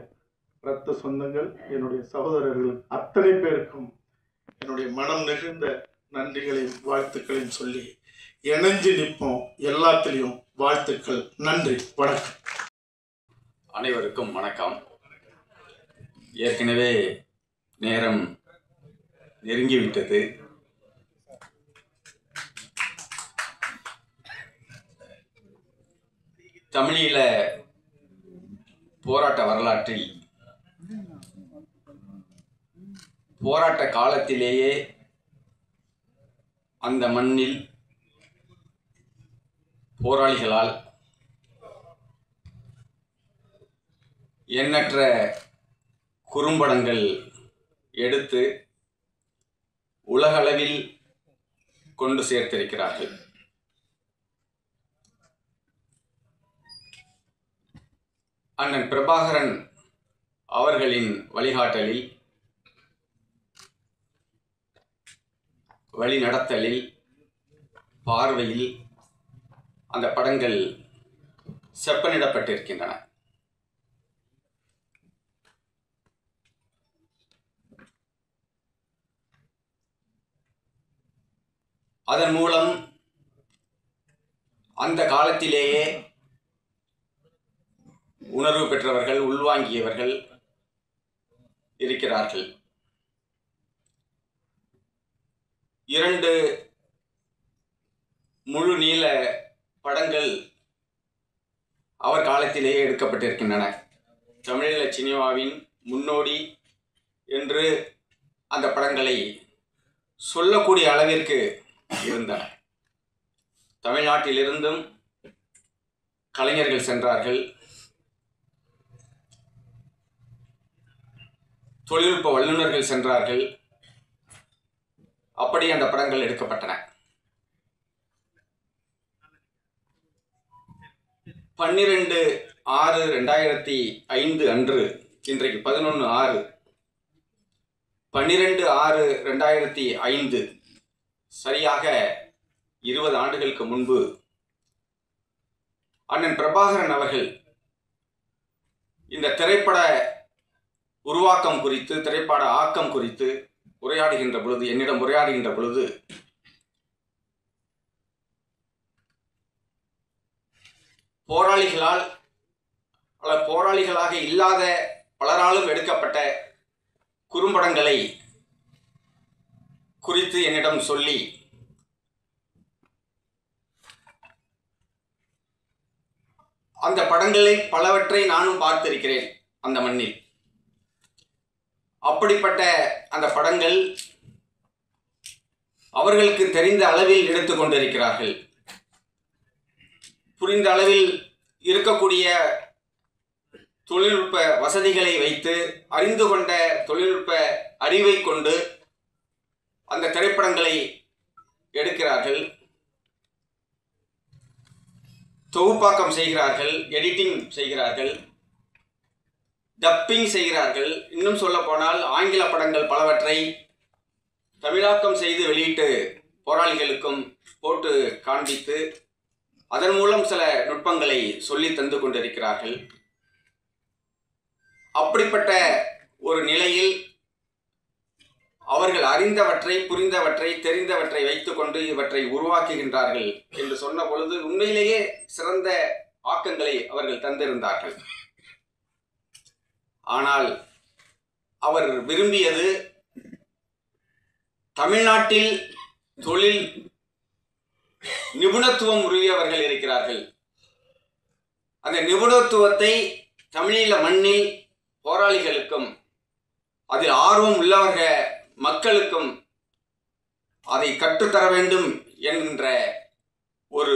இரத்த சொந்தங்கள், என்னுடைய சகோதரர்கள் அத்தனை பேருக்கும் என்னுடைய மனம் நெகிழ்ந்த நன்றிகளையும் வாழ்த்துக்களையும் சொல்லி இணைஞ்சு நிற்போம். எல்லாத்திலையும் வாழ்த்துக்கள். நன்றி, வணக்கம். அனைவருக்கும் வணக்கம். ஏற்கனவே நேரம் நெருங்கிவிட்டது. தமிழீழ போராட்ட வரலாற்றில் போராட்ட காலத்திலேயே அந்த மண்ணில் போராளிகளால் எண்ணற்ற குறும்படங்கள் எடுத்து உலகளவில் கொண்டு சேர்த்திருக்கிறார்கள். அண்ணன் பிரபாகரன் அவர்களின் வழிகாட்டலில், வழிநடத்தலில், பார்வையில் அந்த படங்கள் செப்பனிடப்பட்டிருக்கின்றன. அதன் மூலம் அந்த காலத்திலேயே உணர்வு பெற்றவர்கள், உள்வாங்கியவர்கள் இருக்கிறார்கள். 2 முழு நீள படங்கள் அவர் காலத்திலேயே எடுக்கப்பட்டிருக்கின்றன. தமிழீழ சினிமாவின் முன்னோடி என்று அந்த படங்களை சொல்லக்கூடிய அளவிற்கு இருந்தன. தமிழ்நாட்டிலிருந்தும் கலைஞர்கள் சென்றார்கள், தொழில்நுட்ப வல்லுநர்கள் சென்றார்கள். அப்படி அந்த படங்கள் எடுக்கப்பட்டன. 12/6/2005 அன்று, இன்றைக்கு 11/6, 12/6/2005 சரியாக 20 ஆண்டுகளுக்கு முன்பு அண்ணன் பிரபாகரன் அவர்கள் இந்த திரைப்பட உருவாக்கம் குறித்து, திரைப்பட ஆக்கம் குறித்து உரையாடுகின்ற பொழுது, என்னிடம் உரையாடுகின்ற பொழுது, போராளிகளால் அல்லது போராளிகளாக இல்லாத பலராலும் எடுக்கப்பட்ட குறும்படங்களை குறித்து என்னிடம் சொல்லி, அந்த படங்களை பலவற்றை நானும் பார்த்திருக்கிறேன் அந்த மண்ணில். அப்படிப்பட்ட அந்த படங்கள் அவர்களுக்கு தெரிந்த அளவில் எடுத்து கொண்டிருக்கிறார்கள். புரிந்த அளவில் இருக்கக்கூடிய தொழில்நுட்ப வசதிகளை வைத்து, அறிந்து கொண்ட தொழில்நுட்ப அறிவை கொண்டு அந்த திரைப்படங்களை எடுக்கிறார்கள், தொகுப்பாக்கம் செய்கிறார்கள், எடிட்டிங் செய்கிறார்கள், டப்பிங் செய்கிறார்கள். இன்னும் சொல்ல போனால் ஆங்கில படங்கள் பலவற்றை தமிழாக்கம் செய்து வெளியிட்டு போராளிகளுக்கும் போட்டு காண்பித்து அதன் மூலம் சில நுட்பங்களை சொல்லி தந்து கொண்டிருக்கிறார்கள். அப்படிப்பட்ட ஒரு நிலையில் அவர்கள் அறிந்தவற்றை, புரிந்தவற்றை, தெரிந்தவற்றை வைத்துக்கொண்டு இவற்றை உருவாக்குகின்றார்கள் என்று சொன்ன பொழுது உண்மையிலேயே சிறந்த ஆக்கங்களை அவர்கள் தந்திருந்தார்கள். ஆனால் அவர் விரும்பியது தமிழ்நாட்டில் தொழில் நிபுணத்துவம் உரியவர்கள் இருக்கிறார்கள். அந்த நிபுணத்துவத்தை தமிழீழ மண்ணில் போராளிகளுக்கும் அதில் ஆர்வம் உள்ளவர்கள் மக்களுக்கும் அதை கற்றுத்தர வேண்டும் என்கின்ற ஒரு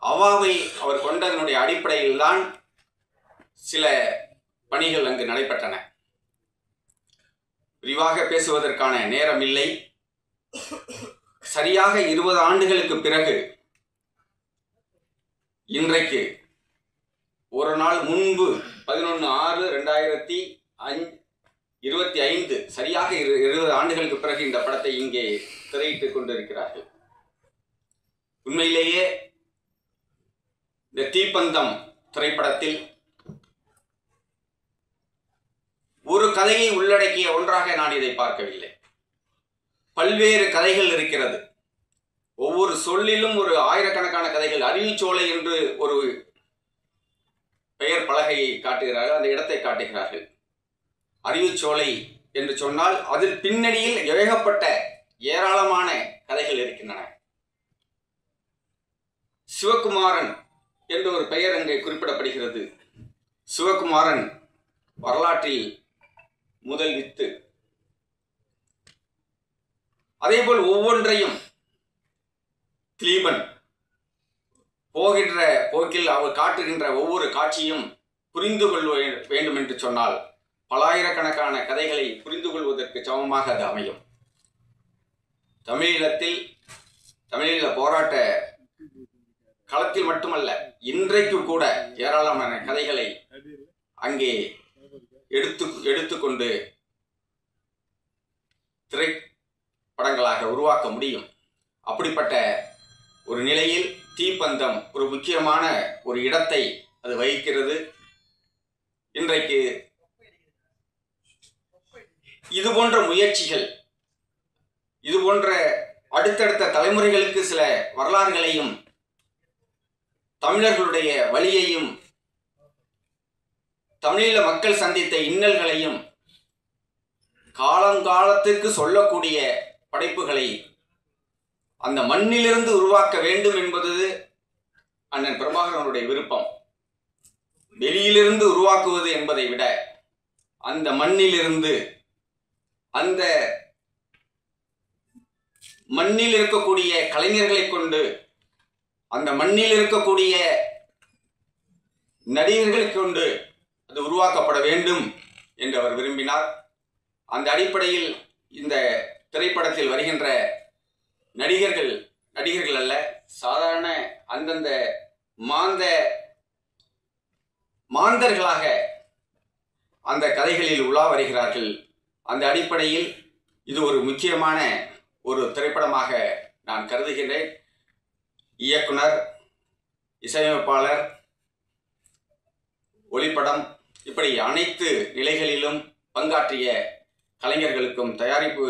அவாவை அவர் கொண்டதனுடைய அடிப்படையில்தான் சில பணிகள் அங்கு நடைபெற்றன. விரிவாக பேசுவதற்கான நேரம் இல்லை. சரியாக 20 ஆண்டுகளுக்கு பிறகு இன்றைக்கு ஒரு நாள் முன்பு 11/6/2025 சரியாக 20 ஆண்டுகளுக்கு பிறகு இந்த படத்தை இங்கே திரையிட்டுக் கொண்டிருக்கிறார்கள். உண்மையிலேயே இந்த தீப்பந்தம் திரைப்படத்தில் ஒரு கதையை உள்ளடக்கிய ஒன்றாக நான் இதை பார்க்கவில்லை. பல்வேறு கதைகள் இருக்கிறது. ஒவ்வொரு சொல்லிலும் ஒரு ஆயிரக்கணக்கான கதைகள். அறிவுச்சோலை என்று ஒரு பெயர் பலகையை காட்டுகிறார்கள், அந்த இடத்தை காட்டுகிறார்கள். அறிவுச்சோலை என்று சொன்னால் அதில் பின்னணியில் ஏகப்பட்ட ஏராளமான கதைகள் இருக்கின்றன. சிவகுமாரன் என்று ஒரு பெயர் அங்கே குறிப்பிடப்படுகிறது. சிவகுமாரன் வரலாற்றில் முதல் வித்து. அதேபோல் ஒவ்வொன்றையும் கிளீபன் போகின்ற போக்கில் அவர் காட்டுகின்ற ஒவ்வொரு காட்சியும் புரிந்து கொள்ள வேண்டும் என்று சொன்னால் பலாயிரக்கணக்கான கதைகளை புரிந்து கொள்வதற்கு சமமாக அது அமையும். தமிழீழத்தில், தமிழீழ போராட்ட களத்தில் மட்டுமல்ல, இன்றைக்கு கூட ஏராளமான கதைகளை அங்கே எடுத்துக்கொண்டு திரைப்படங்களாக உருவாக்க முடியும். அப்படிப்பட்ட ஒரு நிலையில் தீப்பந்தம் ஒரு முக்கியமான ஒரு இடத்தை அது வகிக்கிறது. இன்றைக்கு இது போன்ற முயற்சிகள், இது போன்ற அடுத்தடுத்த தலைமுறைகளுக்கு சில வரலாறுகளையும் தமிழர்களுடைய வழியையும் தமிழீழ மக்கள் சந்தித்த இன்னல்களையும் காலங்காலத்துக்கு சொல்லக்கூடிய படைப்புகளை அந்த மண்ணிலிருந்து உருவாக்க வேண்டும் என்பது அண்ணன் பிரபாகரனுடைய விருப்பம். வெளியிலிருந்து உருவாக்குவது என்பதை விட அந்த மண்ணிலிருந்து, அந்த மண்ணில் இருக்கக்கூடிய கலைஞர்களை கொண்டு, அந்த மண்ணில் இருக்கக்கூடிய நடிகர்களை கொண்டு அது உருவாக்கப்பட வேண்டும் என்று அவர் விரும்பினார். அந்த அடிப்படையில் இந்த திரைப்படத்தில் வருகின்ற நடிகர்கள் அல்ல, சாதாரண அந்தந்த மாந்தர்களாக அந்த கதைகளில் உலா வருகிறார்கள். அந்த அடிப்படையில் இது ஒரு முக்கியமான ஒரு திரைப்படமாக நான் கருதுகிறேன். இயக்குனர், இசையமைப்பாளர், ஒளிப்படம் இப்படி அனைத்து நிலைகளிலும் பங்காற்றிய கலைஞர்களுக்கும் தயாரிப்பு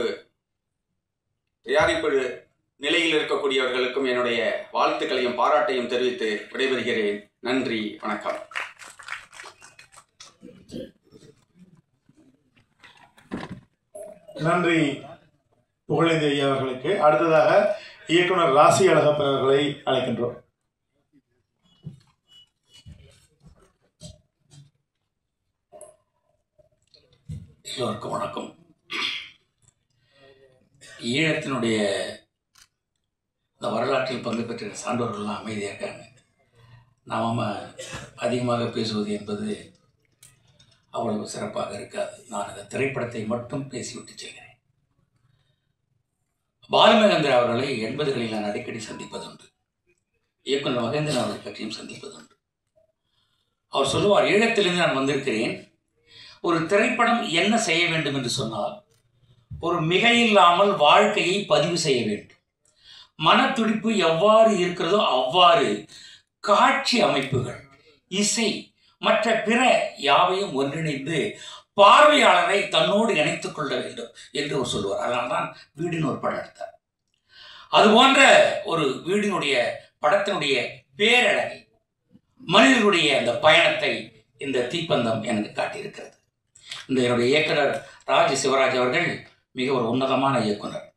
நிலையில் இருக்கக்கூடியவர்களுக்கும் என்னுடைய வாழ்த்துக்களையும் பாராட்டையும் தெரிவித்து விடைபெறுகிறேன். நன்றி, வணக்கம். நன்றி புகழேந்தி ஐயா அவர்களுக்கு. அடுத்ததாக இயக்குனர் ராசி அழகப்பன் அவர்களை அழைக்கின்றோம். எல்லோருக்கும் வணக்கம். ஈழத்தினுடைய இந்த வரலாற்றில் பங்கு பெற்ற சான்றோர்கள்லாம் அமைதியாக இருக்காங்க. நாம் அதிகமாக பேசுவது என்பது அவ்வளவு சிறப்பாக இருக்காது. நான் அந்த திரைப்படத்தை மட்டும் பேசிவிட்டு செல்கிறேன். பாலுமகேந்திரா அவர்களை 80களில் நான் அடிக்கடி சந்திப்பதுண்டு. இயக்குனர் மகேந்திரன் அவர்கள் பற்றியும் சந்திப்பதுண்டு. அவர் சொல்லுவார், ஈழத்திலிருந்து நான் வந்திருக்கிறேன், ஒரு திரைப்படம் என்ன செய்ய வேண்டும் என்று சொன்னால் ஒரு மிகையில்லாமல் வாழ்க்கையை பதிவு செய்ய வேண்டும். மனத்துடிப்பு எவ்வாறு இருக்கிறதோ அவ்வாறு காட்சி அமைப்புகள், இசை, மற்ற பிற யாவையும் ஒன்றிணைந்து பார்வையாளரை தன்னோடு இணைத்துக் கொள்ள வேண்டும் என்று அவர் சொல்லுவார். அதனால்தான் வீடின் ஒரு படம் எடுத்தார். அதுபோன்ற ஒரு வீடினுடைய படத்தினுடைய பேரழகை, மனிதர்களுடைய அந்த பயணத்தை இந்த தீப்பந்தம் எனக்கு காட்டியிருக்கிறது. இந்த என்னுடைய இயக்குனர் ராஜ் சிவராஜ் அவர்கள் மிக ஒரு உன்னதமான இயக்குனர்.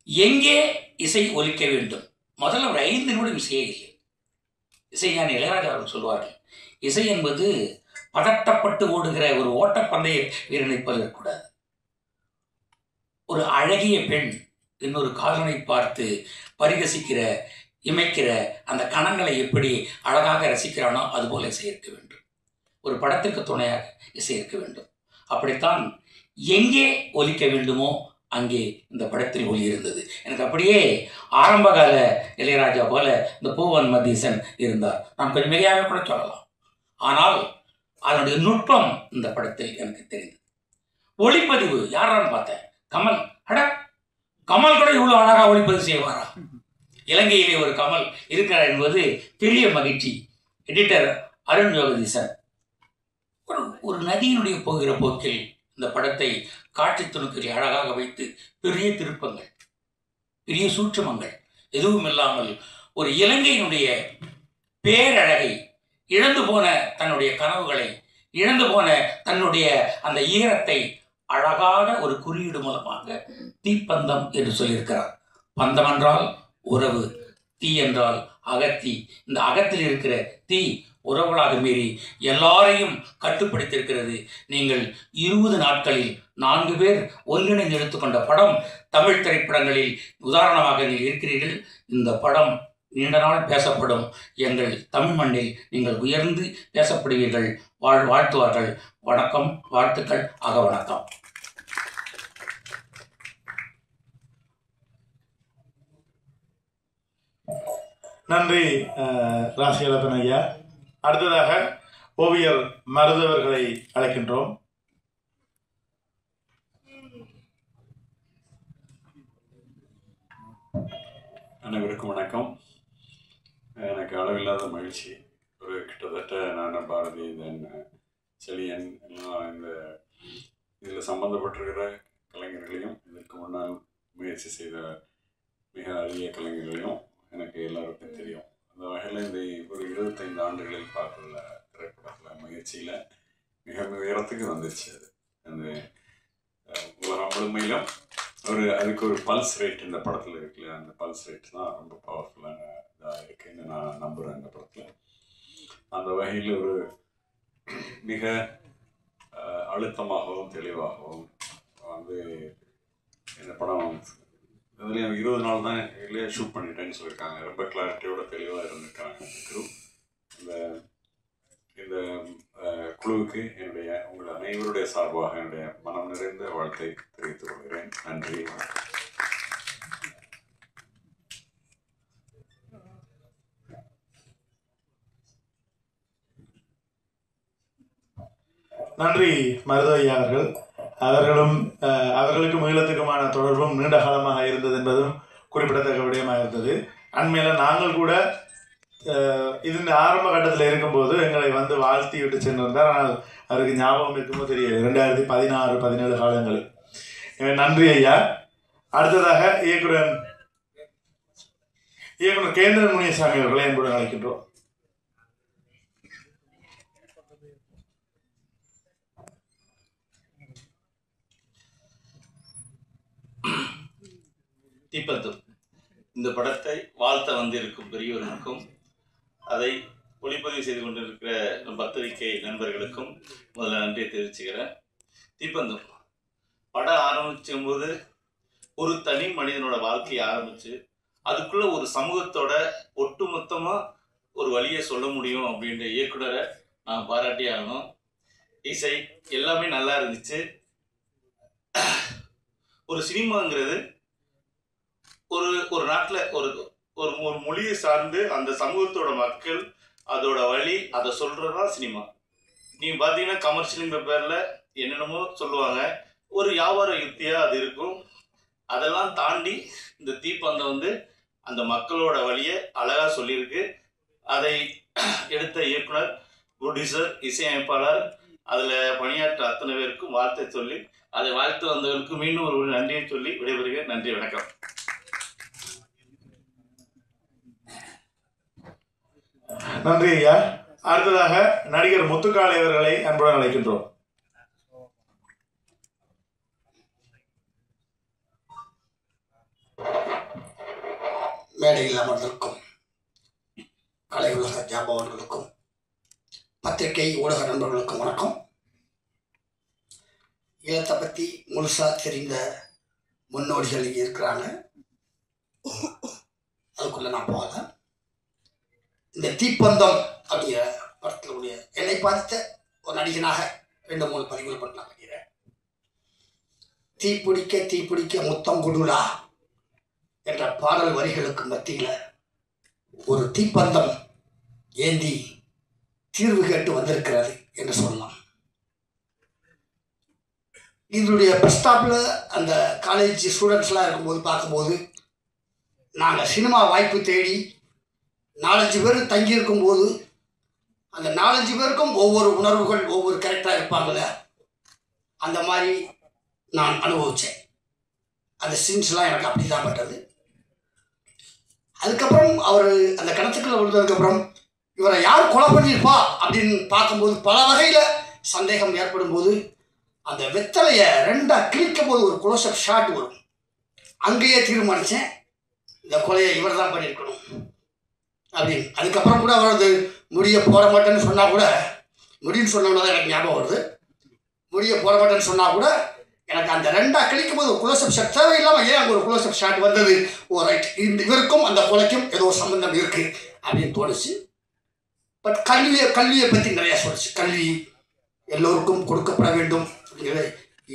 எங்கே இசை ஒலிக்க வேண்டும்? முதல்ல ஒரு 5 நிமிடம் இசையே இல்லை. இசைஞானி இளையராஜா அவர்கள் சொல்வார்கள், இசை என்பது பதட்டப்பட்டு ஓடுகிற ஒரு ஓட்டப்பந்தய வீரனை போல இருக்கக்கூடாது. ஒரு அழகிய பெண் இன்னொரு காதலனை பார்த்து பரிகசிக்கிற, இமைக்கிற அந்த கணங்களை எப்படி அழகாக ரசிக்கிறானோ அதுபோல இசை இருக்க வேண்டும். ஒரு படத்திற்கு துணையாக இசை இருக்க வேண்டும். அப்படித்தான் எங்கே ஒலிக்க வேண்டுமோ அங்கே இந்த படத்தில் ஒலி இருந்தது. எனக்கு அப்படியே ஆரம்பகால இளையராஜா போல இந்த பூவன் மதீசன் இருந்தார். நான் கொஞ்சம் மிகையாக கூட சொல்லலாம். ஆனால் அதனுடைய நுட்பம் இந்த படத்தில் எனக்கு தெரிந்தது. ஒளிப்பதிவு யாரான்னு பார்த்தேன், கமல். கமல் கூட இவ்வளோ அழகாக ஒளிப்பதிவு செய்வாரா? இலங்கையிலே ஒரு கமல் இருக்கிறார் என்பது பெரிய மகிழ்ச்சி. எடிட்டர் அருண் யோகதீசன் ஒரு நதியினுடைய போகிற போக்கில் இந்த படத்தை காட்சி துணுக்களை அழகாக வைத்து பெரிய திருப்பங்கள், பெரிய சூட்சமங்கள் எதுவும் இல்லாமல் ஒரு இலங்கையினுடைய பேரழகை, இழந்து போன தன்னுடைய கனவுகளை, இழந்து போன தன்னுடைய அந்த ஈரத்தை அழகாக ஒரு குறியீடு மூலமாக தீப்பந்தம் என்று சொல்லியிருக்கிறார். பந்தம் என்றால் உறவு, தீ என்றால் அகத்தி. இந்த அகத்தில் இருக்கிற தீ உறவுகளாக மீறி எல்லாரையும் கட்டுப்படுத்தியிருக்கிறது. நீங்கள் 20 நாட்களில் 4 பேர் ஒன்றிணைந்து எடுத்துக்கொண்ட படம் தமிழ் திரைப்படங்களில் உதாரணமாக நீங்கள் இருக்கிறீர்கள். இந்த படம் நீண்ட நாள் பேசப்படும். எங்கள் தமிழ் மண்ணில் நீங்கள் உயர்ந்து பேசப்படுவீர்கள். வாழ்த்துவார்கள். வணக்கம், வாழ்த்துக்கள், வணக்கம். நன்றி ராசி அழகப்பன் ஐயா. அடுத்ததாக ஓவியர் மருது அவர்களை அழைக்கின்றோம். அனைவருக்கும் வணக்கம். எனக்கு அளவில்லாத மகிழ்ச்சி. ஒரு கிட்டத்தட்ட நான் பாரதி செழியன் எல்லாம் இதில் சம்பந்தப்பட்டிருக்கிற கலைஞர்களையும் இதற்கு முன்னால் முயற்சி செய்த மிக அரிய கலைஞர்களையும் எனக்கு எல்லாருக்கும் தெரியும். அந்த வகையில் இந்த ஒரு 25 ஆண்டுகளில் பார்த்துள்ள திரைப்படத்தில் முயற்சியில் மிக உயரத்துக்கு வந்துருச்சு. அது அந்த உலகம் முழுமையிலும் அதுக்கு ஒரு பல்ஸ் ரேட் இந்த படத்தில் இருக்குல்ல, அந்த பல்ஸ் ரேட் தான் ரொம்ப பவர்ஃபுல்லான இதாக இருக்குன்னு நான் நம்புகிறேன் இந்த படத்தில். அந்த வகையில் ஒரு மிக அழுத்தமாகவும் தெளிவாகவும் இந்த படம் இதுலேயும் 20 நாள் தான் இதுலேயே ஷூட் பண்ணிட்டேன்னு சொல்லியிருக்காங்க. ரொம்ப கிளாரிட்டியோட தெளிவாக இருந்திருக்காங்க குரூப். இந்த குழுவுக்கு உங்கள் அனைவருடைய சார்பாக என்னுடைய மனம் நிறைந்த வாழ்த்தை தெரிவித்துக் கொள்கிறேன். நன்றி. நன்றி மருது ஐயா அவர்கள். அவர்களுக்கும் ஈழத்துக்குமான தொடர்பும் நீண்ட காலமாக இருந்தது என்பதும் குறிப்பிடத்தக்க விடயமாக இருந்தது. அண்மையில் நாங்கள் கூட இதன் ஆரம்ப கட்டத்தில் இருக்கும்போது எங்களை வந்து வாழ்த்தி விட்டு சென்றிருந்தார். ஆனால் அவருக்கு ஞாபகம் இருக்குமோ தெரியல, 2016-17 காலங்களில். நன்றி ஐயா. அடுத்ததாக இயக்குனர் கேந்திரன் முனியசாமி அவர்களை என்புடன் அழைக்கின்றோம். தீப்பந்தம் இந்த படத்தை வாழ்த்த வந்திருக்கும் பெரியவர்களுக்கும் அதை ஒளிப்பதிவு செய்து கொண்டிருக்கிற பத்திரிகை நண்பர்களுக்கும் முதல்ல நன்றியை தெரிவிச்சுக்கிறேன். தீப்பந்தம் படம் ஆரம்பிக்கும் போது ஒரு தனி மனிதனோட வாழ்க்கையை ஆரம்பித்து அதுக்குள்ள ஒரு சமூகத்தோட ஒட்டுமொத்தமாக ஒரு வழியை சொல்ல முடியும் அப்படின்ற இயக்குனரை நான் பாராட்டி ஆகணும். இசை எல்லாமே நல்லா இருந்துச்சு. ஒரு சினிமாங்கிறது ஒரு நாட்டில் ஒரு மொழியை சார்ந்து அந்த சமூகத்தோட மக்கள் அதோட வழி அதை சொல்றதுதான் சினிமா. நீங்க பார்த்தீங்கன்னா கமர்ஷியல் பேர்ல என்னென்னமோ சொல்லுவாங்க, ஒரு வியாபார யுக்தியா அது இருக்கும். அதெல்லாம் தாண்டி இந்த தீப்பந்தம் அந்த மக்களோட வழியை அழகா சொல்லியிருக்கு. அதை எடுத்த இயக்குனர், ப்ரொடியூசர், இசையமைப்பாளர், அதில் பணியாற்ற அத்தனை பேருக்கும் வாழ்த்தை சொல்லி அதை வாழ்த்து வந்தவர்களுக்கு மீண்டும் ஒரு நன்றியை சொல்லி விடைபெறுகிறேன். நன்றி, வணக்கம். நன்றி ஐயா. அடுத்ததாக நடிகர் முத்துக்காளி அவர்களை அன்புடன் அழைக்கின்றோம். மேடையில் அமர்ந்திருக்கும் கலை உலக ஜாம்பவன்களுக்கும் பத்திரிகை ஊடக நண்பர்களுக்கும் வணக்கம். ஈழத்தை பற்றி முழுசாக தெரிந்த முன்னோடிகள் இங்கே இருக்கிறாங்க, அதுக்குள்ளே நான் போகல. இந்த தீப்பந்தம் அப்படிங்கிற படத்தினுடைய என்னை பார்த்த ஒரு நடிகனாக 2-3 பதிவுகள் பட்டு நான் நினைக்கிறேன். தீப்பிடிக்க தீப்பிடிக்க முத்தம் கொடுடா என்ற பாடல் வரிகளுக்கு மத்தியில் ஒரு தீப்பந்தம் ஏந்தி தீர்வு கேட்டு வந்திருக்கிறது என்று சொல்லலாம். இதனுடைய பஸ் ஸ்டாப்பில் அந்த காலேஜ் ஸ்டூடெண்ட்ஸ்லாம் இருக்கும்போது பார்க்கும்போது நாங்கள் சினிமா வாய்ப்பு தேடி 4-5 பேர் தங்கியிருக்கும்போது அந்த 4-5 பேருக்கும் ஒவ்வொரு உணர்வுகள், ஒவ்வொரு கேரக்டராக இருப்பாங்களே, அந்த மாதிரி நான் அனுபவித்தேன். அந்த சீன்ஸ்லாம் எனக்கு அப்படி தான் பட்டது. அதுக்கப்புறம் அவர் அந்த கிணத்துக்குள்ள விழுந்ததுக்கப்புறம் இவரை யார் கொலை பண்ணியிருப்பா அப்படின்னு பார்க்கும்போது பல வகையில் சந்தேகம் ஏற்படும் போது அந்த வெத்தலையை 2ஆக கிழிக்கும் போது ஒரு க்ளோஸ்அப் ஷாட் வரும். அங்கேயே தீர்மானித்தேன், இந்த கொலையை இவர் தான் பண்ணியிருக்கணும் அப்படின்னு. அதுக்கப்புறம் கூட அவர் முடியை போட மாட்டேன்னு சொன்னால் கூட, முடின்னு சொன்னோன்னா தான் எனக்கு ஞாபகம் வருது, முடியை போட மாட்டேன்னு சொன்னால் கூட எனக்கு அந்த 2ஆக கிழிக்கும் போது ஒரு க்ளோஸ்அப் ஷாட் தேவையில்லாமல் ஏன் அங்கே ஒரு க்ளோஸ்அப் ஷாட் வந்தது, ஓ ரைட், இவருக்கும் அந்த கொலைக்கும் ஏதோ ஒரு சம்பந்தம் இருக்குது அப்படின்னு தோணுச்சு. பட் கல்வியை பற்றி நிறையா சொல்லிச்சு. கல்வி எல்லோருக்கும் கொடுக்கப்பட வேண்டும் அப்படிங்கிற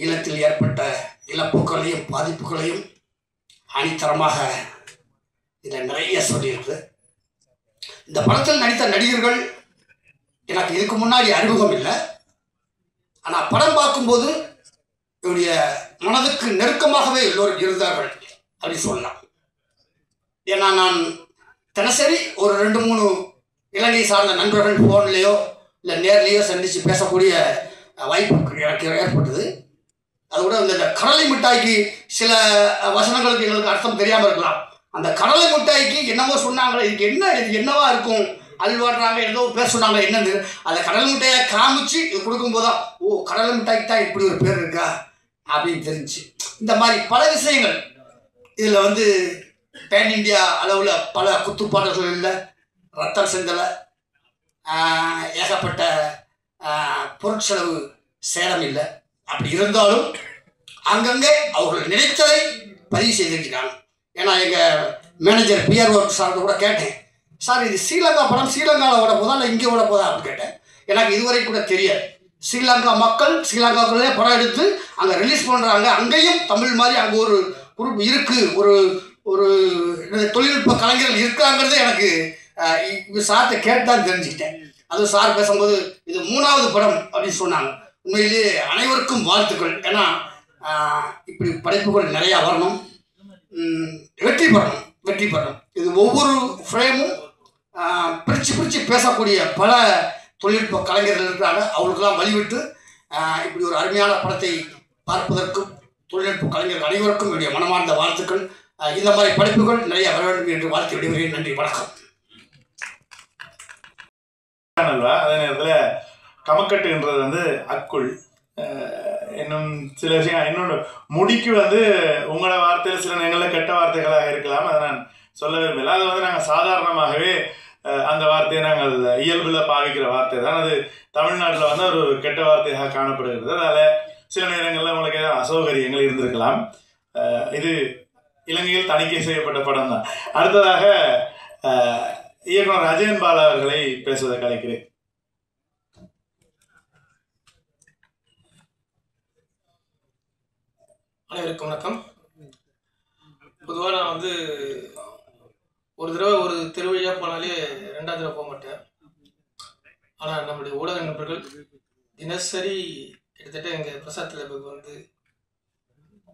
ஈழத்தில் ஏற்பட்ட இழப்புகளையும் பாதிப்புகளையும் ஆணித்தரமாக இதில் நிறைய சொல்லியிருக்கு. இந்த படத்தில் நடித்த நடிகர்கள் எனக்கு இதுக்கு முன்னாடி அறிமுகம் இல்லை. ஆனால் படம் பார்க்கும்போது என்னுடைய மனதுக்கு நெருக்கமாகவே எல்லோரும் இருந்தார்கள் அப்படின்னு சொல்லலாம். ஏன்னா நான் தினசரி ஒரு 2-3 இலங்கை சார்ந்த நண்பர்கள் ஃபோன்லேயோ இல்லை நேர்லேயோ சந்தித்து பேசக்கூடிய வாய்ப்பு எனக்கு ஏற்பட்டது. அதோட இந்த கடலை மிட்டாய்க்கு சில வசனங்களுக்கு எங்களுக்கு அர்த்தம் தெரியாமல் இருக்கலாம். அந்த கடலை மிட்டாய்க்கு என்னவோ சொன்னாங்களே, இது என்னவா இருக்கும், அல்வாடுறாங்க, ஏதோ பேர் சொன்னாங்க, என்னது அந்த கடலை மிட்டாயை காமிச்சு இது கொடுக்கும்போது தான் ஓ கடலை மிட்டாய்க்கு தான் இப்படி ஒரு பேர் இருக்கா அப்படின்னு தெரிஞ்சு. இந்த மாதிரி பல விஷயங்கள் இதில் பேன் இந்தியா அளவில் பல குத்துப்பாடல்கள் இல்லை, ரத்தம் சிந்தலை, ஏகப்பட்ட பொருட்செலவு சேலம் இல்லை. அப்படி இருந்தாலும் அங்கங்கே அவர்கள் நினைத்ததை பதிவு செய்திருக்கிறாங்க. ஏன்னா எங்கள் மேனேஜர் பிஆர் ஒர்க் சார்ந்த கூட கேட்டேன், சார் இது ஸ்ரீலங்கா படம் ஸ்ரீலங்காவில் ஓட போதா இல்லை இங்கே ஓட போதா அப்படின்னு கேட்டேன். எனக்கு இதுவரை கூட தெரியாது. ஸ்ரீலங்கா மக்கள் ஸ்ரீலங்காக்குள்ளே படம் எடுத்து அங்கே ரிலீஸ் பண்ணுறாங்க. அங்கேயும் தமிழ் மாதிரி அங்கே ஒரு குரூப் இருக்குது, ஒரு ஒரு தொழில்நுட்ப கலைஞர்கள் இருக்காங்கிறதே எனக்கு சார்கிட்ட கேட்டு தான் தெரிஞ்சுக்கிட்டேன். அதுவும் சார் பேசும்போது இது 3வது படம் அப்படின்னு சொன்னாங்க. உண்மையிலேயே அனைவருக்கும் வாழ்த்துக்கள். ஏன்னா இப்படி படைப்புகள் நிறையா வரணும், வெற்றி பெறணும். இது ஒவ்வொரு ஃப்ரேமும் பிரித்து பேசக்கூடிய பல தொழில்நுட்ப கலைஞர்கள் இருக்கிறாங்க. அவங்களுக்கெல்லாம் வழிவிட்டு இப்படி ஒரு அருமையான படத்தை பார்ப்பதற்கும் தொழில்நுட்ப கலைஞர்கள் அனைவருக்கும் என்னுடைய மனமார்ந்த வாழ்த்துக்கள். இந்த மாதிரி படைப்புகள் நிறைய வர வேண்டும் என்று வாழ்த்து விடுகிறேன். நன்றி, வணக்கம். அதே நேரத்தில் கமக்கட்டுன்றது அக்குள் இன்னும் சில விஷயம் இன்னொன்று முடிக்கு உங்களோட வார்த்தையில் சில நேரங்களில் கெட்ட வார்த்தைகளாக இருக்கலாம். அதை நான் சொல்ல விரும்பல. அது நாங்கள் சாதாரணமாகவே அந்த வார்த்தையை நாங்கள் இயல்பில் பாவிக்கிற வார்த்தை தான். அது தமிழ்நாட்டில் ஒரு கெட்ட வார்த்தையாக காணப்படுகிறது. அதனால் சில நேரங்களில் உங்களுக்கு ஏதாவது அசௌகரியங்கள் இருந்திருக்கலாம். இது இலங்கையில் தணிக்கை செய்யப்பட்ட படம் தான். அடுத்ததாக இயக்குனர் அஜயன் பாலா அவர்களை பேசுவதை கலைக்கிறேன். அனைவருக்கும் வணக்கம். பொதுவாக நான் ஒரு தடவை ஒரு திருவழியாக போனாலே 2வது தடவை போக மாட்டேன். ஆனால் நம்முடைய ஊடக நண்பர்கள் தினசரி கிட்டத்தட்ட எங்கள் பிரசாத் லேபுக்கு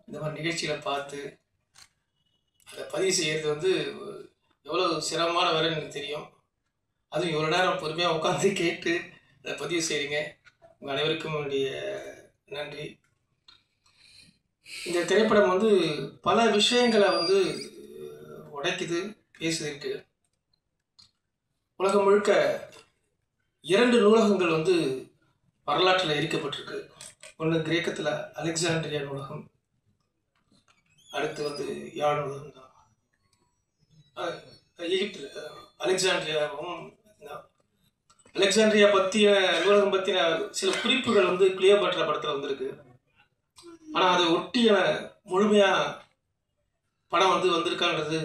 இந்த மாதிரி நிகழ்ச்சிகளை பார்த்து அதை பதிவு செய்கிறது எவ்வளோ சிரமமான வேலைன்னு எனக்கு தெரியும். அதுவும் இவ்வளோ நேரம் பொறுமையாக உட்காந்து கேட்டு அதை பதிவு செய்கிறீங்க. உங்கள் அனைவருக்கும் என்னுடைய நன்றி. இந்த திரைப்படம் பல விஷயங்களை உடைக்குது, பேசுதிருக்கு. உலகம் முழுக்க 2 நூலகங்கள் வரலாற்றில் எரிக்கப்பட்டிருக்கு. ஒன்று கிரேக்கத்தில் அலெக்சாண்ட்ரியா நூலகம், அடுத்து யாழ் நூலகம் தான். எகிப்தில் அலெக்சாண்ட்ரியா பற்றிய நூலகம் பற்றின சில குறிப்புகள் கிளியோபாட்ரா படத்தில் வந்திருக்கு. ஆனால் அதை ஒட்டிய முழுமையாக படம் வந்திருக்கான்றது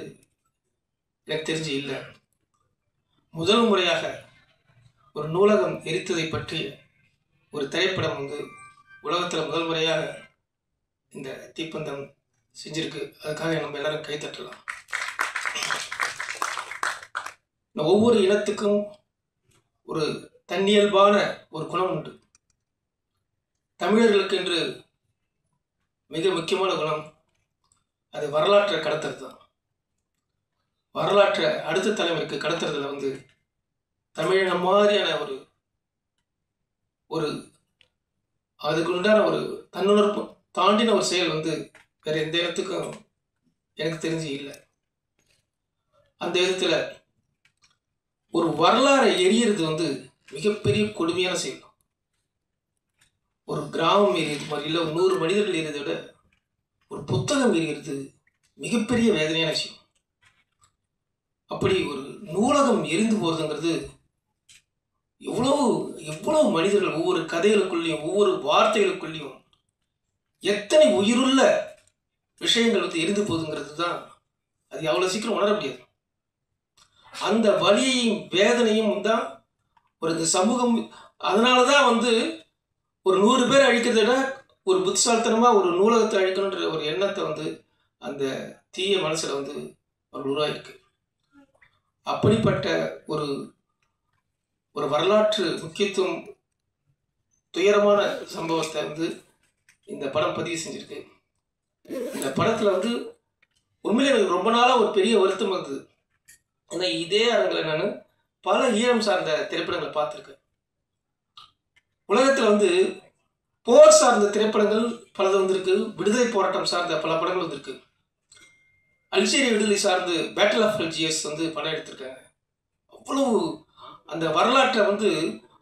எனக்கு தெரிஞ்சு இல்லை. முதல் முறையாக ஒரு நூலகம் எரித்ததை பற்றி ஒரு திரைப்படம் உலகத்தில் முதல் முறையாக இந்த தீப்பந்தம் செஞ்சிருக்கு. அதுக்காக நம்ம எல்லாரும் கைத்தட்டலாம். ஒவ்வொரு இனத்துக்கும் ஒரு தன்னியல்பான ஒரு குணம் உண்டு. தமிழர்களுக்கு என்று மிக முக்கியமான குணம் அது வரலாற்றை கடத்துறது தான். வரலாற்றை அடுத்த தலைமுறைக்கு கடத்துறதுல தமிழன மாதிரியான ஒரு அதுக்கு உண்டான ஒரு தன்னுணர்வு தாண்டின ஒரு செயல் வேற எந்த இடத்துக்கும் எனக்கு தெரிஞ்சு இல்லை. அந்த விதத்தில் ஒரு வரலாறை எரியறது மிகப்பெரிய கொடுமையான செயல். ஒரு கிராமம் எரியுது மாதிரி இல்லை 100 மனிதர்கள் எரியதை விட ஒரு புத்தகம் எரிகிறது மிகப்பெரிய வேதனையான விஷயம். அப்படி ஒரு நூலகம் எரிந்து போகிறதுங்கிறது எவ்வளவு மனிதர்கள் ஒவ்வொரு கதைகளுக்குள்ளேயும் ஒவ்வொரு வார்த்தைகளுக்குள்ளேயும் எத்தனை உயிருள்ள விஷயங்கள் எரிந்து போகுதுங்கிறது தான் அது அவ்வளோ சீக்கிரம் உணர முடியாது. அந்த வலியையும் வேதனையும் தான் இந்த சமூகம். அதனால தான் ஒரு 100 பேர் அழிக்கிறத விட ஒரு புத்திசாலித்தனமாக ஒரு நூலகத்தை அழிக்கணுன்ற ஒரு எண்ணத்தை அந்த தீய மனசில் அவர் உருவாயிருக்கு. அப்படிப்பட்ட ஒரு வரலாற்று முக்கியத்துவம் துயரமான சம்பவத்தை வந்து இந்த படம் பதிவு செஞ்சிருக்கு. இந்த படத்தில் வந்து உண்மையிலே எனக்கு ரொம்ப நாளாக ஒரு பெரிய வருத்தம் இருந்தது. ஏன்னா இதே அரங்கில் நான் பல ஈழம் சார்ந்த திரைப்படங்களை பார்த்துருக்கேன். உலகத்தில் வந்து போர் சார்ந்த திரைப்படங்கள் பலது வந்திருக்கு, விடுதலை போராட்டம் சார்ந்த பல படங்கள் வந்திருக்கு. அல்ஜீரிய விடுதலை சார்ந்து பேட்டில் ஆஃப் அல்ஜியர்ஸ் வந்து படம் எடுத்திருக்காங்க. அவ்வளவு அந்த வரலாற்றை வந்து